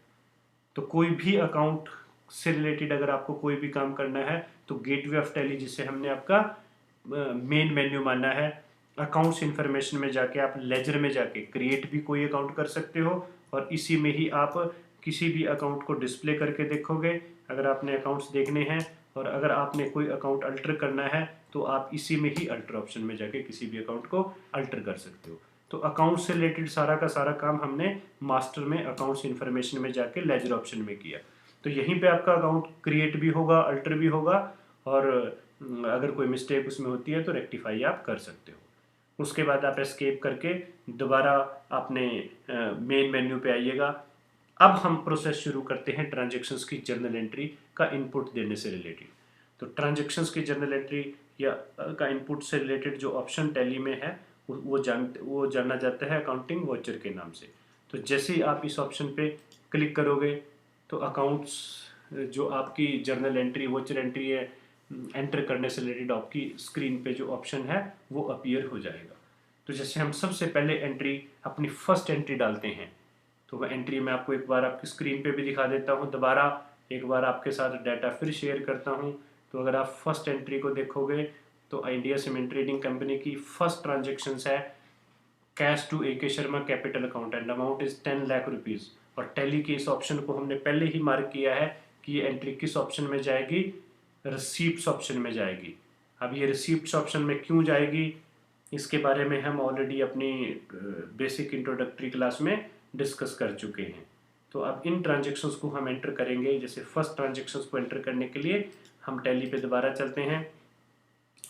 तो कोई भी अकाउंट से रिलेटेड अगर आपको कोई भी काम करना है तो गेटवे ऑफ टैली जिसे हमने आपका मेन मेन्यू माना है, अकाउंट्स इन्फॉर्मेशन में जाके आप लेजर में जाके क्रिएट भी कोई अकाउंट कर सकते हो और इसी में ही आप किसी भी अकाउंट को डिस्प्ले करके देखोगे। अगर आपने अकाउंट्स देखने हैं और अगर आपने कोई अकाउंट अल्टर करना है तो आप इसी में ही अल्टर ऑप्शन में जाके किसी भी अकाउंट को अल्टर कर सकते हो। तो अकाउंट से रिलेटेड सारा का सारा काम हमने मास्टर में अकाउंट्स इन्फॉर्मेशन में जाके लेजर ऑप्शन में किया। तो यहीं पे आपका अकाउंट क्रिएट भी होगा, अल्टर भी होगा और अगर कोई मिस्टेक उसमें होती है तो रेक्टिफाई आप कर सकते हो। उसके बाद आप एस्केप करके दोबारा अपने मेन मेन्यू पे आइएगा। अब हम प्रोसेस शुरू करते हैं ट्रांजेक्शन्स की जर्नल एंट्री का इनपुट देने से रिलेटेड। तो ट्रांजेक्शन्स की जर्नल एंट्री या का इनपुट से रिलेटेड जो ऑप्शन टैली में है वो जाना जाता है अकाउंटिंग वॉचर के नाम से। तो जैसे ही आप इस ऑप्शन पे क्लिक करोगे तो अकाउंट्स जो आपकी जर्नल एंट्री वॉचर एंट्री है एंटर करने से रिलेटेड आपकी स्क्रीन पे जो ऑप्शन है वो अपीयर हो जाएगा। तो जैसे हम सबसे पहले एंट्री अपनी फर्स्ट एंट्री डालते हैं, तो वह एंट्री मैं आपको एक बार आपकी स्क्रीन पे भी दिखा देता हूँ, दोबारा एक बार आपके साथ डाटा फिर शेयर करता हूँ। तो अगर आप फर्स्ट एंट्री को देखोगे तो इंडिया सीमेंट ट्रेडिंग कंपनी की फर्स्ट ट्रांजेक्शन्स है cash to AK Sharma capital account and amount is 10 lakh rupees. और टैली के इस ऑप्शन को हमने पहले ही मार्क किया है कि ये एंट्री किस ऑप्शन में जाएगी, रिसीप्ट्स ऑप्शन में जाएगी। अब ये रिसीप्ट्स ऑप्शन में क्यों जाएगी इसके बारे में हम ऑलरेडी अपनी बेसिक इंट्रोडक्टरी क्लास में डिस्कस कर चुके हैं। तो अब इन ट्रांजेक्शन्स को हम एंटर करेंगे। जैसे फर्स्ट ट्रांजेक्शन्स को एंटर करने के लिए हम टैली पे दोबारा चलते हैं।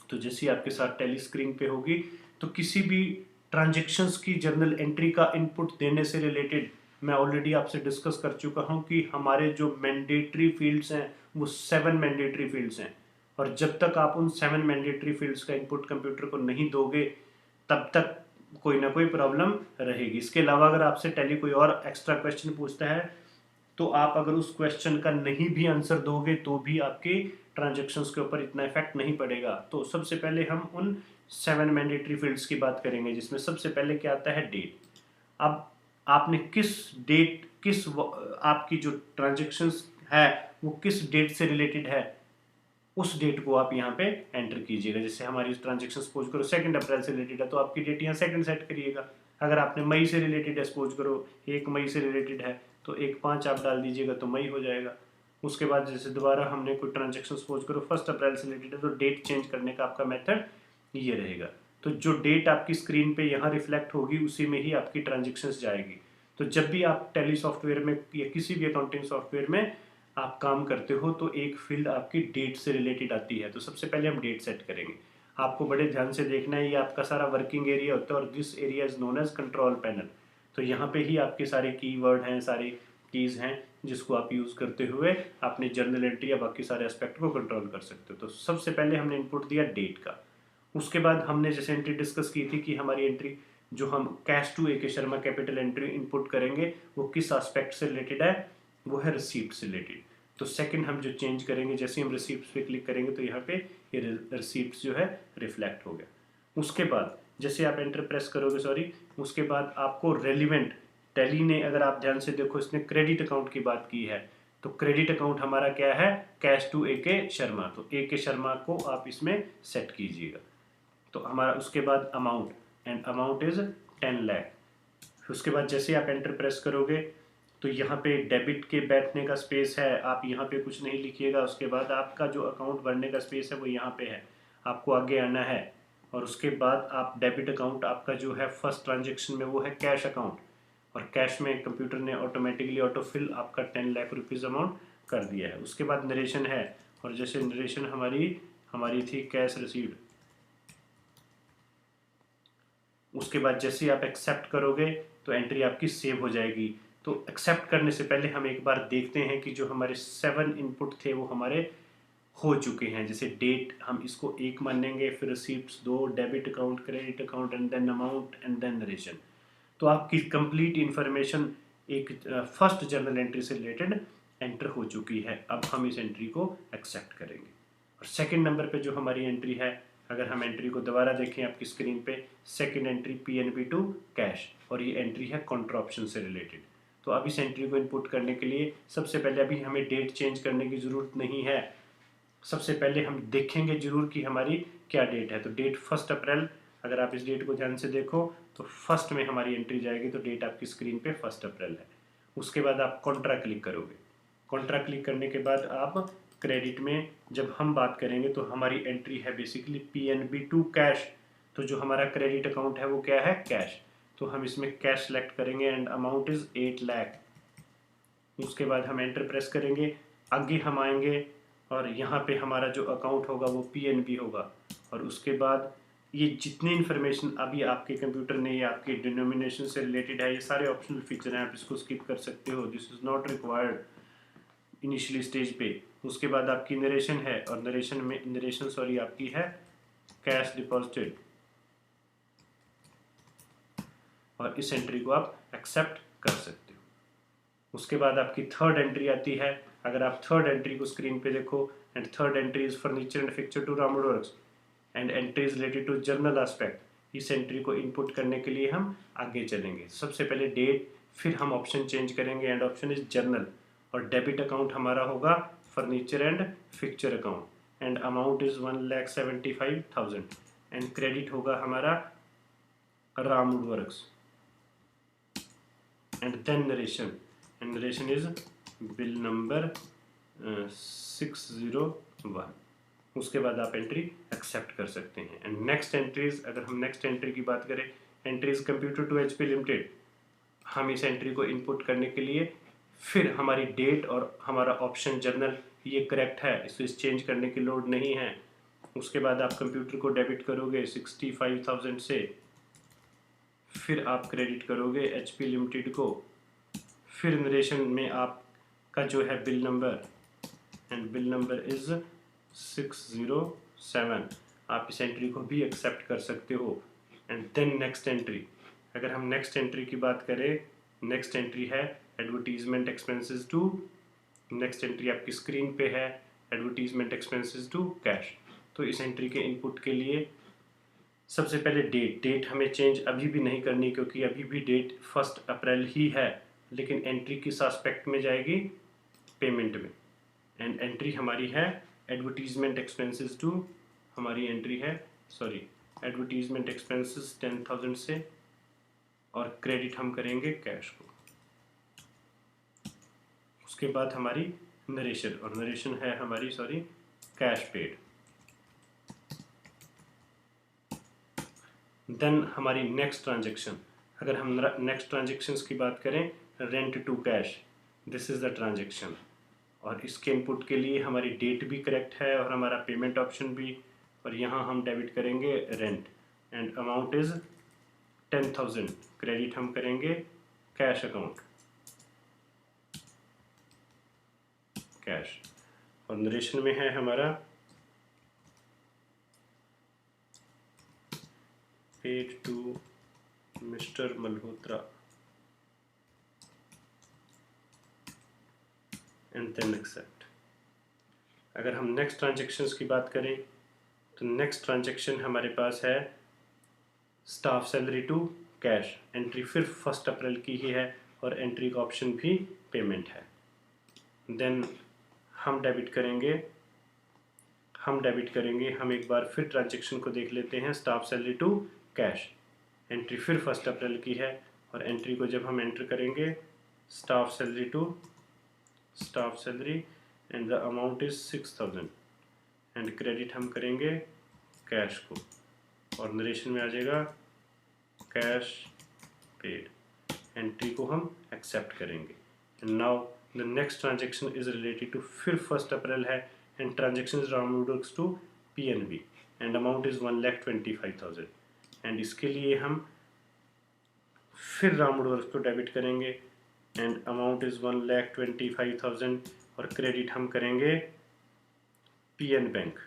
तो जैसे ही आपके साथ टैली स्क्रीन पे होगी तो किसी भी ट्रांजेक्शन्स की जर्नल एंट्री का इनपुट देने से रिलेटेड मैं ऑलरेडी आपसे डिस्कस कर चुका हूं कि हमारे जो मैंडेटरी फील्ड्स हैं वो 7 मैंडेटरी फील्ड्स हैं और जब तक आप उन 7 मैंडेटरी फील्ड्स का इनपुट कंप्यूटर को नहीं दोगे तब तक कोई ना कोई प्रॉब्लम रहेगी। इसके अलावा अगर आपसे टैली कोई और एक्स्ट्रा क्वेश्चन पूछता है तो आप अगर उस क्वेश्चन का नहीं भी आंसर दोगे तो भी आपके ट्रांजेक्शन्स के ऊपर इतना इफेक्ट नहीं पड़ेगा। तो सबसे पहले हम उन 7 मैंडेटरी फील्ड्स की बात करेंगे जिसमें सबसे पहले क्या आता है, डेट। अब आपने किस डेट आपकी जो ट्रांजेक्शन्स है वो किस डेट से रिलेटेड है उस डेट को आप यहाँ पे एंटर कीजिएगा। जैसे हमारी ट्रांजेक्शन सपोज करो 2 अप्रैल से रिलेटेड है तो आपकी डेट यहाँ 2 सेट करिएगा। अगर आपने मई से रिलेटेड है, सपोज करो 1 मई से रिलेटेड है तो 1/5 आप डाल दीजिएगा तो मई हो जाएगा। उसके बाद जैसे दोबारा हमने कोई ट्रांजेक्शन सपोज करो 1 अप्रैल से रिलेटेड है तो डेट चेंज करने का आपका मेथड ये रहेगा। तो जो डेट आपकी स्क्रीन पे यहाँ रिफ्लेक्ट होगी उसी में ही आपकी ट्रांजेक्शन्स जाएगी। तो जब भी आप टैली सॉफ्टवेयर में या किसी भी अकाउंटिंग सॉफ्टवेयर में आप काम करते हो तो एक फील्ड आपकी डेट से रिलेटेड आती है। तो सबसे पहले हम डेट सेट करेंगे। आपको बड़े ध्यान से देखना है, ये आपका सारा वर्किंग एरिया होता है और this area is known as control panel. तो यहाँ पे ही आपके सारे कीवर्ड हैं, सारे कीज़ हैं जिसको आप यूज़ करते हुए अपने जर्नल एंट्री या बाकी सारे एस्पेक्ट को कंट्रोल कर सकते हो। तो सबसे पहले हमने इनपुट दिया डेट का। उसके बाद हमने जैसे एंट्री डिस्कस की थी कि हमारी एंट्री जो हम कैश टू ए के शर्मा कैपिटल एंट्री इनपुट करेंगे वो किस एस्पेक्ट से रिलेटेड है, वो है रिसीप्ट से रिलेटेड। तो सेकंड हम जो चेंज करेंगे, जैसे हम रिसीप्ट पे क्लिक करेंगे तो यहाँ पे ये रिसीप्ट जो है रिफ्लेक्ट हो गया। उसके बाद जैसे आप एंटर प्रेस करोगे, सॉरी, उसके बाद आपको रेलिवेंट, टैली ने अगर आप ध्यान से देखो इसने क्रेडिट अकाउंट की बात की है, तो क्रेडिट अकाउंट हमारा क्या है, कैश टू ए के शर्मा, तो ए के शर्मा को आप इसमें सेट कीजिएगा। तो हमारा उसके बाद amount, and amount is 10 lakh. उसके बाद जैसे आप एंटर प्रेस करोगे तो यहाँ पे डेबिट के बैठने का स्पेस है, आप यहाँ पे कुछ नहीं लिखिएगा। उसके बाद आपका जो अकाउंट भरने का स्पेस है वो यहाँ पे है, आपको आगे आना है। और उसके बाद आप डेबिट अकाउंट आपका जो है फर्स्ट ट्रांजेक्शन में वो है कैश अकाउंट, और कैश में कंप्यूटर ने ऑटोमेटिकली ऑटोफिल आपका 10 लाख रुपीज़ अमाउंट कर दिया है। उसके बाद नरेशन है, और जैसे नरेशन हमारी थी कैश रिसीव्ड। उसके बाद जैसे आप एक्सेप्ट करोगे तो एंट्री आपकी सेव हो जाएगी। तो एक्सेप्ट करने से पहले हम एक बार देखते हैं कि जो हमारे 7 इनपुट थे वो हमारे हो चुके हैं। जैसे डेट हम इसको 1 मानेंगे, फिर receipts 2, debit account, credit account, and then amount, and then narration. तो आपकी कंप्लीट इंफॉर्मेशन एक फर्स्ट जर्नल एंट्री से रिलेटेड एंटर हो चुकी है। अब हम इस एंट्री को एक्सेप्ट करेंगे। और सेकंड नंबर पे जो हमारी एंट्री है, अगर हम एंट्री को दोबारा देखें आपकी स्क्रीन पे, second entry PNB to cash, और ये एंट्री है कॉन्ट्रा ऑप्शन से रिलेटेड। तो अब इस एंट्री को इनपुट करने के लिए सबसे पहले अभी हमें डेट चेंज करने की ज़रूरत नहीं है। सबसे पहले हम देखेंगे जरूर कि हमारी क्या डेट है। तो डेट 1 अप्रैल, अगर आप इस डेट को ध्यान से देखो तो फर्स्ट में हमारी एंट्री जाएगी, तो डेट आपकी स्क्रीन पे 1 अप्रैल है। उसके बाद आप कॉन्ट्रा क्लिक करोगे। कॉन्ट्रा क्लिक करने के बाद आप क्रेडिट में जब हम बात करेंगे तो हमारी एंट्री है बेसिकली पीएनबी टू कैश। तो जो हमारा क्रेडिट अकाउंट है वो क्या है, कैश। तो हम इसमें कैश सेलेक्ट करेंगे एंड अमाउंट इज 8 लाख। उसके बाद हम एंटर प्रेस करेंगे, आगे हम आएंगे और यहाँ पे हमारा जो अकाउंट होगा वो पीएनबी होगा। और उसके बाद ये जितनी इन्फॉर्मेशन अभी आपके कंप्यूटर ने या आपके डिनोमिनेशन से रिलेटेड है, ये सारे ऑप्शनल फीचर हैं, आप इसको स्किप कर सकते हो, this is not required initially stage पे। उसके बाद आपकी नरेशन है, और नरेशन आपकी है कैश डिपॉजिटेड, और इस एंट्री को आप एक्सेप्ट कर सकते हो। उसके बाद आपकी थर्ड एंट्री आती है। अगर आप थर्ड एंट्री को स्क्रीन पे देखो, and third entry is furniture and fixture to Ramwood works and entry is related to journal aspect. इस एंट्री को इनपुट करने के लिए हम आगे चलेंगे। सबसे पहले डेट, फिर हम ऑप्शन चेंज करेंगे एंड ऑप्शन इज जर्नल, और डेबिट अकाउंट हमारा होगा furniture and fixture account, and amount is 1,75,000, and credit होगा हमारा Ramwood works, and then narration, and narration is bill number 601। उसके बाद आप एंट्री एक्सेप्ट कर सकते हैं। एंड नेक्स्ट एंट्रीज, अगर हम नेक्स्ट एंट्री की बात करें, entries computer to HP limited, हम इस एंट्री को इनपुट करने के लिए फिर हमारी डेट और हमारा ऑप्शन जर्नल ये करेक्ट है, इसको इस चेंज करने की लोड नहीं है। उसके बाद आप कंप्यूटर को डेबिट करोगे 65,000 से, फिर आप क्रेडिट करोगे एचपी लिमिटेड को, फिर नरेशन में आपका जो है bill number, and bill number is 607। आप इस एंट्री को भी एक्सेप्ट कर सकते हो। एंड देन नेक्स्ट एंट्री, अगर हम नेक्स्ट एंट्री की बात करें, नेक्स्ट एंट्री है advertisement expenses to, next entry आपकी स्क्रीन पे है एडवर्टीजमेंट एक्सपेंसेस टू कैश। तो इस एंट्री के इनपुट के लिए सबसे पहले डेट हमें चेंज अभी भी नहीं करनी, क्योंकि अभी भी डेट 1 अप्रैल ही है, लेकिन एंट्री किस एस्पेक्ट में जाएगी, पेमेंट में। एंड एंट्री हमारी है एडवर्टीजमेंट एक्सपेंसेस टू, हमारी एंट्री है एडवर्टीजमेंट एक्सपेंसेस 10,000 से, और क्रेडिट हम करेंगे कैश को। उसके बाद हमारी नरेशन, और नरेशन है हमारी कैश पेड। देन हमारी नेक्स्ट ट्रांजेक्शन, अगर हम नेक्स्ट ट्रांजेक्शन्स की बात करें, rent to cash, this is the transaction, और इसके इनपुट के लिए हमारी डेट भी करेक्ट है और हमारा पेमेंट ऑप्शन भी, और यहाँ हम डेबिट करेंगे rent, and amount is 10,000, credit हम करेंगे कैश अकाउंट, कैश, और नरेशन में है हमारा paid to mister Malhotra and then accept. अगर हम नेक्स्ट ट्रांजेक्शन्स की बात करें तो नेक्स्ट ट्रांजेक्शन हमारे पास है staff salary to cash. Entry फिर 1 अप्रैल की ही है और एंट्री का ऑप्शन भी पेमेंट है। देन हम डेबिट करेंगे हम एक बार फिर ट्रांजेक्शन को देख लेते हैं। Staff salary to cash, entry फिर 1 अप्रैल की है और एंट्री को जब हम एंटर करेंगे staff salary and the amount is 6000 and credit हम करेंगे कैश को और नरेशन में आ जाएगा कैश पेड। एंट्री को हम एक्सेप्ट करेंगे। And now the next transaction is related to फिर 1 अप्रैल है and transaction round to PNB and amount is 1,25,000 एंड इसके लिए हम फिर राउंड वर्क को डेबिट करेंगे एंड अमाउंट इज 1,25,000 और क्रेडिट हम करेंगे PN बैंक।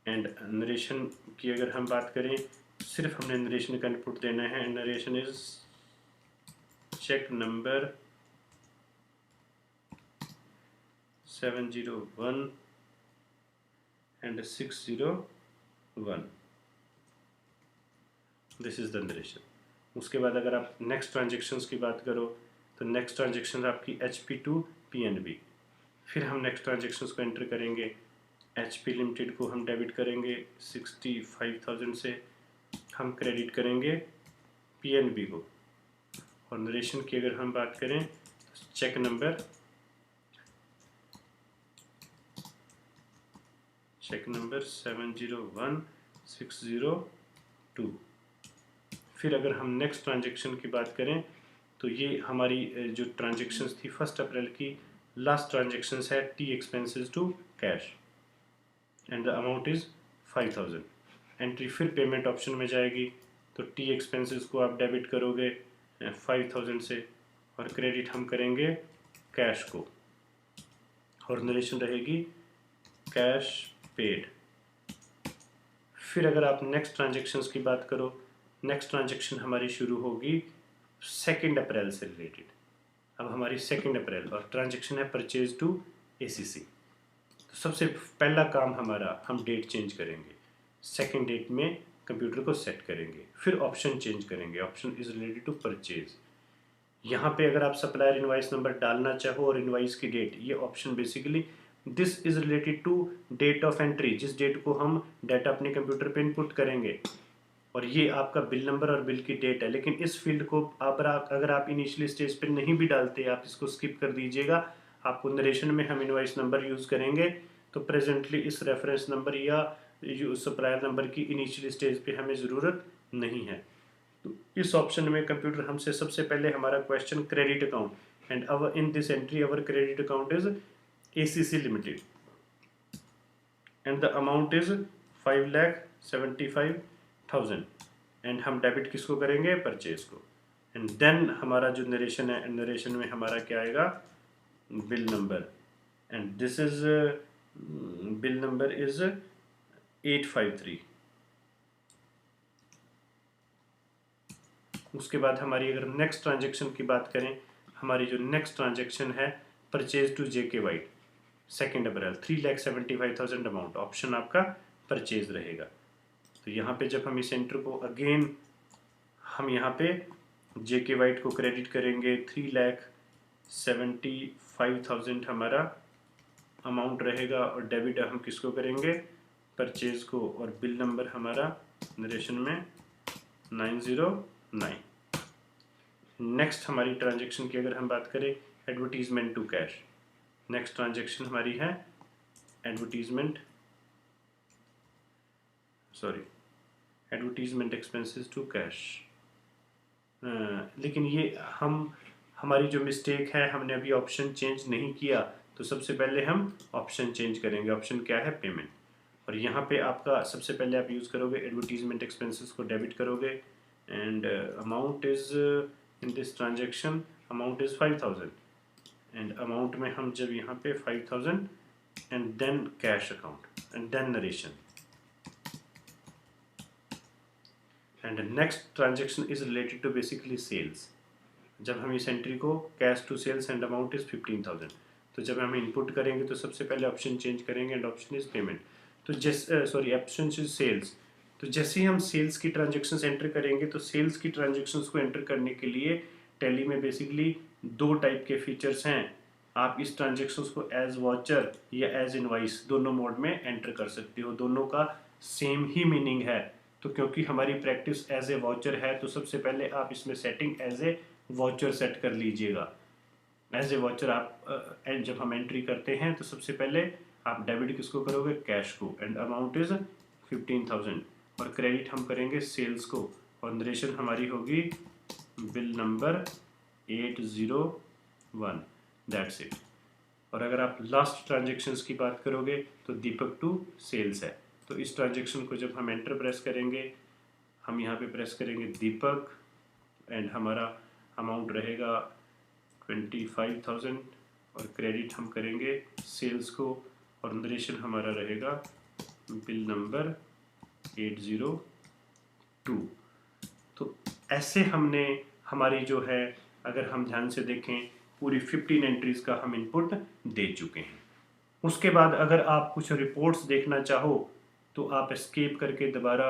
एंड नरेशन की अगर हम बात करें सिर्फ हमने नरेशन का इनपुट देना है। Narration is cheque number 701 and 601, this is the narration. उसके बाद अगर आप नेक्स्ट ट्रांजेक्शन्स की बात करो तो नेक्स्ट ट्रांजेक्शन आपकी HP टू PNB। फिर हम नेक्स्ट ट्रांजेक्शन्स को एंटर करेंगे। HP लिमिटेड को हम डेबिट करेंगे 65,000 से, हम क्रेडिट करेंगे PNB को और नरेशन की अगर हम बात करें तो चेक नंबर 701,602। फिर अगर हम नेक्स्ट ट्रांजेक्शन की बात करें तो ये हमारी जो ट्रांजेक्शन्स थी 1 अप्रैल की लास्ट ट्रांजेक्शन्स है T expenses to cash and the amount is 5,000। एंट्री फिर पेमेंट ऑप्शन में जाएगी तो T एक्सपेंसेस को आप डेबिट करोगे 5,000 से और क्रेडिट हम करेंगे कैश को और नरेशन रहेगी कैश पेड। फिर अगर आप नेक्स्ट ट्रांजेक्शन्स की बात करो, नेक्स्ट ट्रांजेक्शन हमारी शुरू होगी 2 अप्रैल से रिलेटेड। अब हमारी 2 अप्रैल और ट्रांजेक्शन है परचेज टू ACC। तो सबसे पहला काम हमारा, हम डेट चेंज करेंगे। 2 डेट में कंप्यूटर को सेट करेंगे, फिर ऑप्शन चेंज करेंगे। Option is related to purchase. यहाँ पे अगर आप सप्लायर इनवाइस नंबर डालना चाहो और इनवाइस की डेट, ये option basically this is related to date of entry, जिस डेट को हम डाटा अपने कंप्यूटर पे इनपुट करेंगे, और ये आपका बिल नंबर और बिल की डेट है। लेकिन इस फील्ड को अगर आप इनिशियली स्टेज पे नहीं भी डालते, आप इसको स्किप कर दीजिएगा। आपको नरेशन में हम इनवाइस नंबर यूज़ करेंगे तो प्रेजेंटली इस रेफरेंस नंबर या सप्लायर नंबर की इनिशियली स्टेज पे हमें ज़रूरत नहीं है। तो इस ऑप्शन में कंप्यूटर हमसे सबसे पहले हमारा question credit account and our in this entry our credit account is ACC limited and the amount is 5,75,000 and हम डेबिट किसको करेंगे, परचेज को। एंड देन हमारा जो नरेशन है, नरेशन में हमारा क्या आएगा, bill number and this is bill number is 853। उसके बाद हमारी अगर नेक्स्ट ट्रांजेक्शन की बात करें, हमारी जो नेक्स्ट ट्रांजेक्शन है purchase to JK white 2 April 3,75,000 amount. Option आपका परचेज रहेगा। तो यहाँ पे जब हम इस एंटर को अगेन हम यहाँ पे JK वाइट को क्रेडिट करेंगे 3,75,000 हमारा अमाउंट रहेगा और डेबिट हम किसको करेंगे, परचेज को, और बिल नंबर हमारा नरेशन में 909। नेक्स्ट हमारी ट्रांजेक्शन की अगर हम बात करें advertisement to cash, next transaction हमारी है एडवर्टीजमेंट एक्सपेंसेस टू कैश। लेकिन ये हमारी जो मिस्टेक है, हमने अभी ऑप्शन चेंज नहीं किया, तो सबसे पहले हम ऑप्शन चेंज करेंगे। ऑप्शन क्या है, पेमेंट। और यहाँ पे आपका सबसे पहले आप यूज़ करोगे एडवर्टीजमेंट एक्सपेंसेस को डेबिट करोगे and amount is in this transaction amount is 5,000 and amount में हम जब यहाँ पे 5,000 and then cash account and then narration and next transaction is related to basically sales. जब हम इस एंट्री को cash to sales and amount is 15,000, तो जब हम इनपुट करेंगे तो सबसे पहले ऑप्शन चेंज करेंगे एंड ऑप्शन इज पेमेंट। तो ऑप्शन इज सेल्स। तो जैसे ही हम सेल्स की ट्रांजेक्शन्स एंटर करेंगे तो सेल्स की ट्रांजेक्शन्स को एंटर करने के लिए टैली में बेसिकली दो टाइप के फीचर्स हैं। आप इस ट्रांजेक्शन्स को एज वॉचर या एज इनवाइस दोनों मोड में एंटर कर सकते हो। दोनों का सेम ही मीनिंग है। तो क्योंकि हमारी प्रैक्टिस एज ए वॉचर है तो सबसे पहले आप इसमें setting as a voucher set कर लीजिएगा। एज ए वॉचर आप जब हम एंट्री करते हैं तो सबसे पहले आप डेबिट किसको करोगे, कैश को, एंड अमाउंट इज 15,000, और क्रेडिट हम करेंगे सेल्स को, और नरेशन हमारी होगी बिल नंबर 801, दैट्स इट। और अगर आप लास्ट ट्रांजेक्शन्स की बात करोगे तो दीपक टू सेल्स है। तो इस ट्रांजेक्शन को जब हम एंटर प्रेस करेंगे, हम यहाँ पे प्रेस करेंगे दीपक एंड हमारा अमाउंट रहेगा 25,000, और क्रेडिट हम करेंगे सेल्स को, और नरेशन हमारा रहेगा बिल नंबर 802। तो ऐसे हमने हमारी जो है, अगर हम ध्यान से देखें, पूरी 15 एंट्रीज का हम इनपुट दे चुके हैं। उसके बाद अगर आप कुछ रिपोर्ट्स देखना चाहो तो आप एस्केप करके दोबारा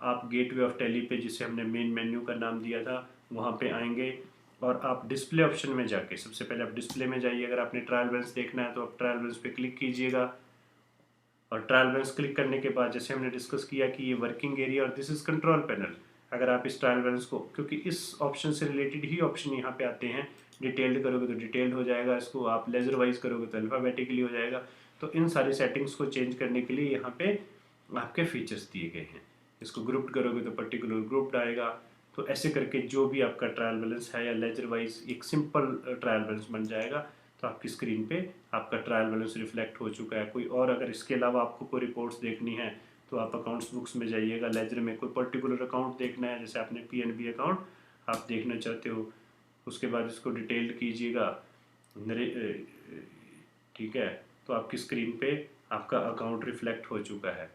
आप गेटवे ऑफ टैली पे, जिसे हमने मेन मेन्यू का नाम दिया था, वहाँ पे आएंगे और आप डिस्प्ले ऑप्शन में जाके सबसे पहले आप डिस्प्ले में जाइए। अगर आपने ट्रायल बैलेंस देखना है तो आप ट्रायल बैलेंस पे क्लिक कीजिएगा, और ट्रायल बैलेंस क्लिक करने के बाद जैसे हमने डिस्कस किया कि ये वर्किंग एरिया और दिस इज कंट्रोल पैनल। अगर आप इस ट्रायल बैलेंस को, क्योंकि इस ऑप्शन से रिलेटेड ही ऑप्शन यहाँ पे आते हैं, डिटेल्ड करोगे तो डिटेल्ड हो जाएगा, इसको आप लेजर वाइज करोगे तो अल्फाबेटिकली हो जाएगा। तो इन सारी सेटिंग्स को चेंज करने के लिए यहाँ पे आपके फीचर्स दिए गए हैं। इसको ग्रुप्ड करोगे तो पर्टिकुलर ग्रुप्ड आएगा। तो ऐसे करके जो भी आपका ट्रायल बैलेंस है या लेजर वाइज एक सिंपल ट्रायल बैलेंस बन जाएगा। तो आपकी स्क्रीन पे आपका ट्रायल बैलेंस रिफ्लेक्ट हो चुका है। कोई और अगर इसके अलावा आपको कोई रिपोर्ट्स देखनी है तो आप अकाउंट्स बुक्स में जाइएगा, लेजर में कोई पर्टिकुलर अकाउंट देखना है, जैसे आपने PNB अकाउंट आप देखना चाहते हो, उसके बाद इसको डिटेल्ड कीजिएगा, ठीक है। तो आपकी स्क्रीन पे आपका अकाउंट रिफ्लेक्ट हो चुका है।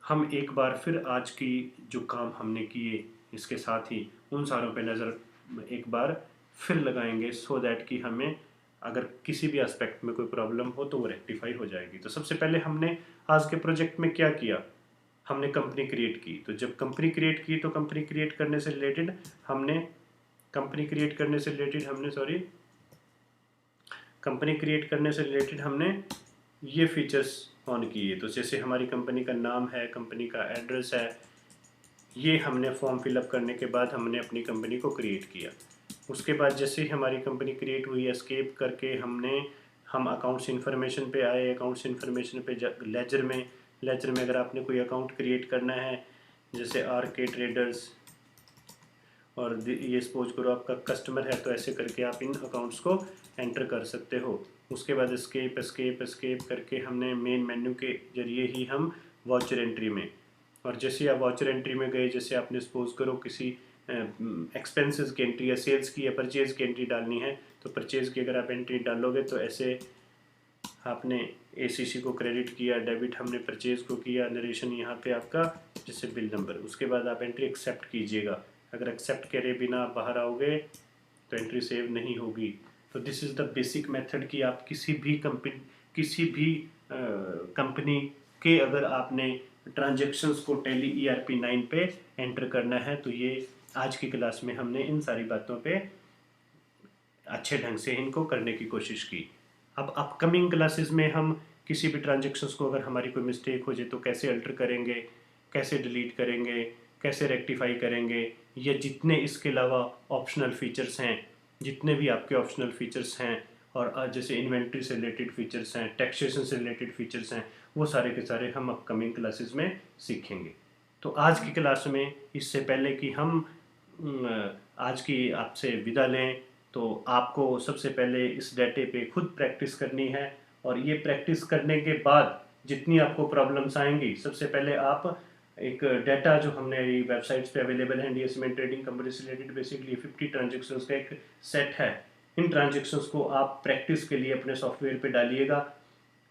हम एक बार फिर आज की जो काम हमने किए इसके साथ ही उन सारों पे नज़र एक बार फिर लगाएंगे, सो दैट कि हमें अगर किसी भी एस्पेक्ट में कोई प्रॉब्लम हो तो वो रेक्टिफाई हो जाएगी। तो सबसे पहले हमने आज के प्रोजेक्ट में क्या किया, हमने कंपनी क्रिएट की। तो जब कंपनी क्रिएट की तो कंपनी क्रिएट करने से रिलेटेड हमने कंपनी क्रिएट करने से रिलेटेड हमने ये फीचर्स ऑन किए। तो जैसे हमारी कंपनी का नाम है, कंपनी का एड्रेस है, ये हमने फॉर्म फिलअप करने के बाद हमने अपनी कंपनी को क्रिएट किया। उसके बाद जैसे ही हमारी कंपनी क्रिएट हुई, एस्केप करके हम अकाउंट्स इन्फॉर्मेशन पे आए। अकाउंट्स इन्फॉर्मेशन पे लेजर में अगर आपने कोई अकाउंट क्रिएट करना है, जैसे RK ट्रेडर्स, और ये सपोज करो आपका कस्टमर है, तो ऐसे करके आप इन अकाउंट्स को एंटर कर सकते हो। उसके बाद एस्केप करके हमने मेन मेन्यू के जरिए ही हम वॉचर एंट्री में, और जैसे आप वॉचर एंट्री में गए, जैसे आपने सपोज करो किसी एक्सपेंसेस की एंट्री या सेल्स की या परचेज़ की एंट्री डालनी है, तो परचेज़ की अगर आप एंट्री डालोगे तो ऐसे आपने ACC को क्रेडिट किया, डेबिट हमने परचेज़ को किया, नरेशन यहाँ पे आपका जैसे बिल नंबर, उसके बाद आप एंट्री एक्सेप्ट कीजिएगा। अगर एक्सेप्ट करे बिना आप बाहर आओगे तो एंट्री सेव नहीं होगी। तो this is the basic method कि आप किसी भी कंपनी के अगर आपने ट्रांजेक्शन्स को टैली ERP 9 पे एंटर करना है, तो ये आज की क्लास में हमने इन सारी बातों पे अच्छे ढंग से इनको करने की कोशिश की। अब अपकमिंग क्लासेस में हम किसी भी ट्रांजेक्शन्स को अगर हमारी कोई मिस्टेक हो जाए तो कैसे अल्टर करेंगे, कैसे डिलीट करेंगे, कैसे रेक्टिफाई करेंगे, या जितने इसके अलावा ऑप्शनल फीचर्स हैं, जितने भी आपके ऑप्शनल फीचर्स हैं, और जैसे इन्वेंट्री से रिलेटेड फीचर्स हैं, टैक्सेशन से रिलेटेड फीचर्स हैं, वो सारे के सारे हम अपकमिंग क्लासेस में सीखेंगे। तो आज की क्लास में, इससे पहले कि हम आज की आपसे विदा लें, तो आपको सबसे पहले इस डाटे पे खुद प्रैक्टिस करनी है, और ये प्रैक्टिस करने के बाद जितनी आपको प्रॉब्लम्स आएंगी, सबसे पहले आप एक डाटा जो हमने वेबसाइट्स पे अवेलेबल है, DSM ट्रेडिंग कंपनी से रिलेटेड बेसिकली 50 ट्रांजेक्शन्स का एक सेट है। इन ट्रांजेक्शन्स को आप प्रैक्टिस के लिए अपने सॉफ्टवेयर पे डालिएगा,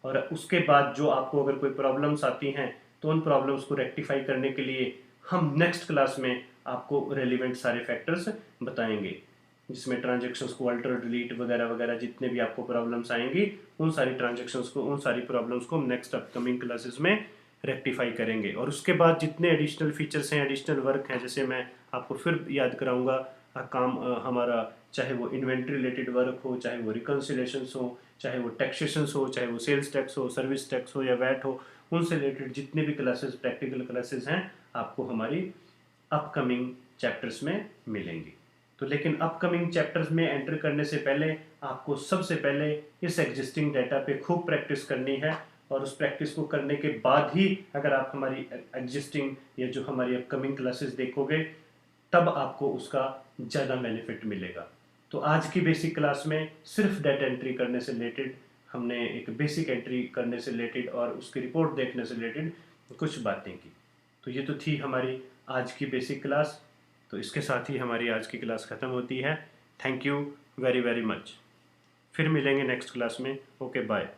और उसके बाद जो आपको अगर कोई प्रॉब्लम्स आती हैं तो उन प्रॉब्लम्स को रेक्टिफाई करने के लिए हम नेक्स्ट क्लास में आपको रेलिवेंट सारे फैक्टर्स बताएंगे, जिसमें ट्रांजेक्शन्स को अल्टर डिलीट वगैरह वगैरह जितने भी आपको प्रॉब्लम्स आएंगी, उन सारी ट्रांजेक्शन्स को, उन सारी प्रॉब्लम्स को हम नेक्स्ट अपकमिंग क्लासेस में रेक्टिफाई करेंगे। और उसके बाद जितने एडिशनल फीचर्स हैं, एडिशनल वर्क हैं, जैसे मैं आपको फिर याद कराऊंगा, काम हमारा चाहे वो इन्वेंट्री रिलेटेड वर्क हो, चाहे वो रिकन्सिलेशंस हो, चाहे वो टैक्सेशंस हो, चाहे वो सेल्स टैक्स हो, सर्विस टैक्स हो या वैट हो, उनसे रिलेटेड जितने भी क्लासेस, प्रैक्टिकल क्लासेस हैं, आपको हमारी अपकमिंग चैप्टर्स में मिलेंगी। तो लेकिन अपकमिंग चैप्टर्स में एंटर करने से पहले आपको सबसे पहले इस एग्जिस्टिंग डाटा पे खूब प्रैक्टिस करनी है, और उस प्रैक्टिस को करने के बाद ही अगर आप हमारी एग्जिस्टिंग या जो हमारी अपकमिंग क्लासेस देखोगे, तब आपको उसका ज़्यादा बेनिफिट मिलेगा। तो आज की बेसिक क्लास में सिर्फ डाटा एंट्री करने से रिलेटेड हमने एक बेसिक एंट्री करने से रिलेटेड और उसकी रिपोर्ट देखने से रिलेटेड कुछ बातें की। तो ये तो थी हमारी आज की बेसिक क्लास। तो इसके साथ ही हमारी आज की क्लास ख़त्म होती है। Thank you very very much. फिर मिलेंगे नेक्स्ट क्लास में। Okay bye.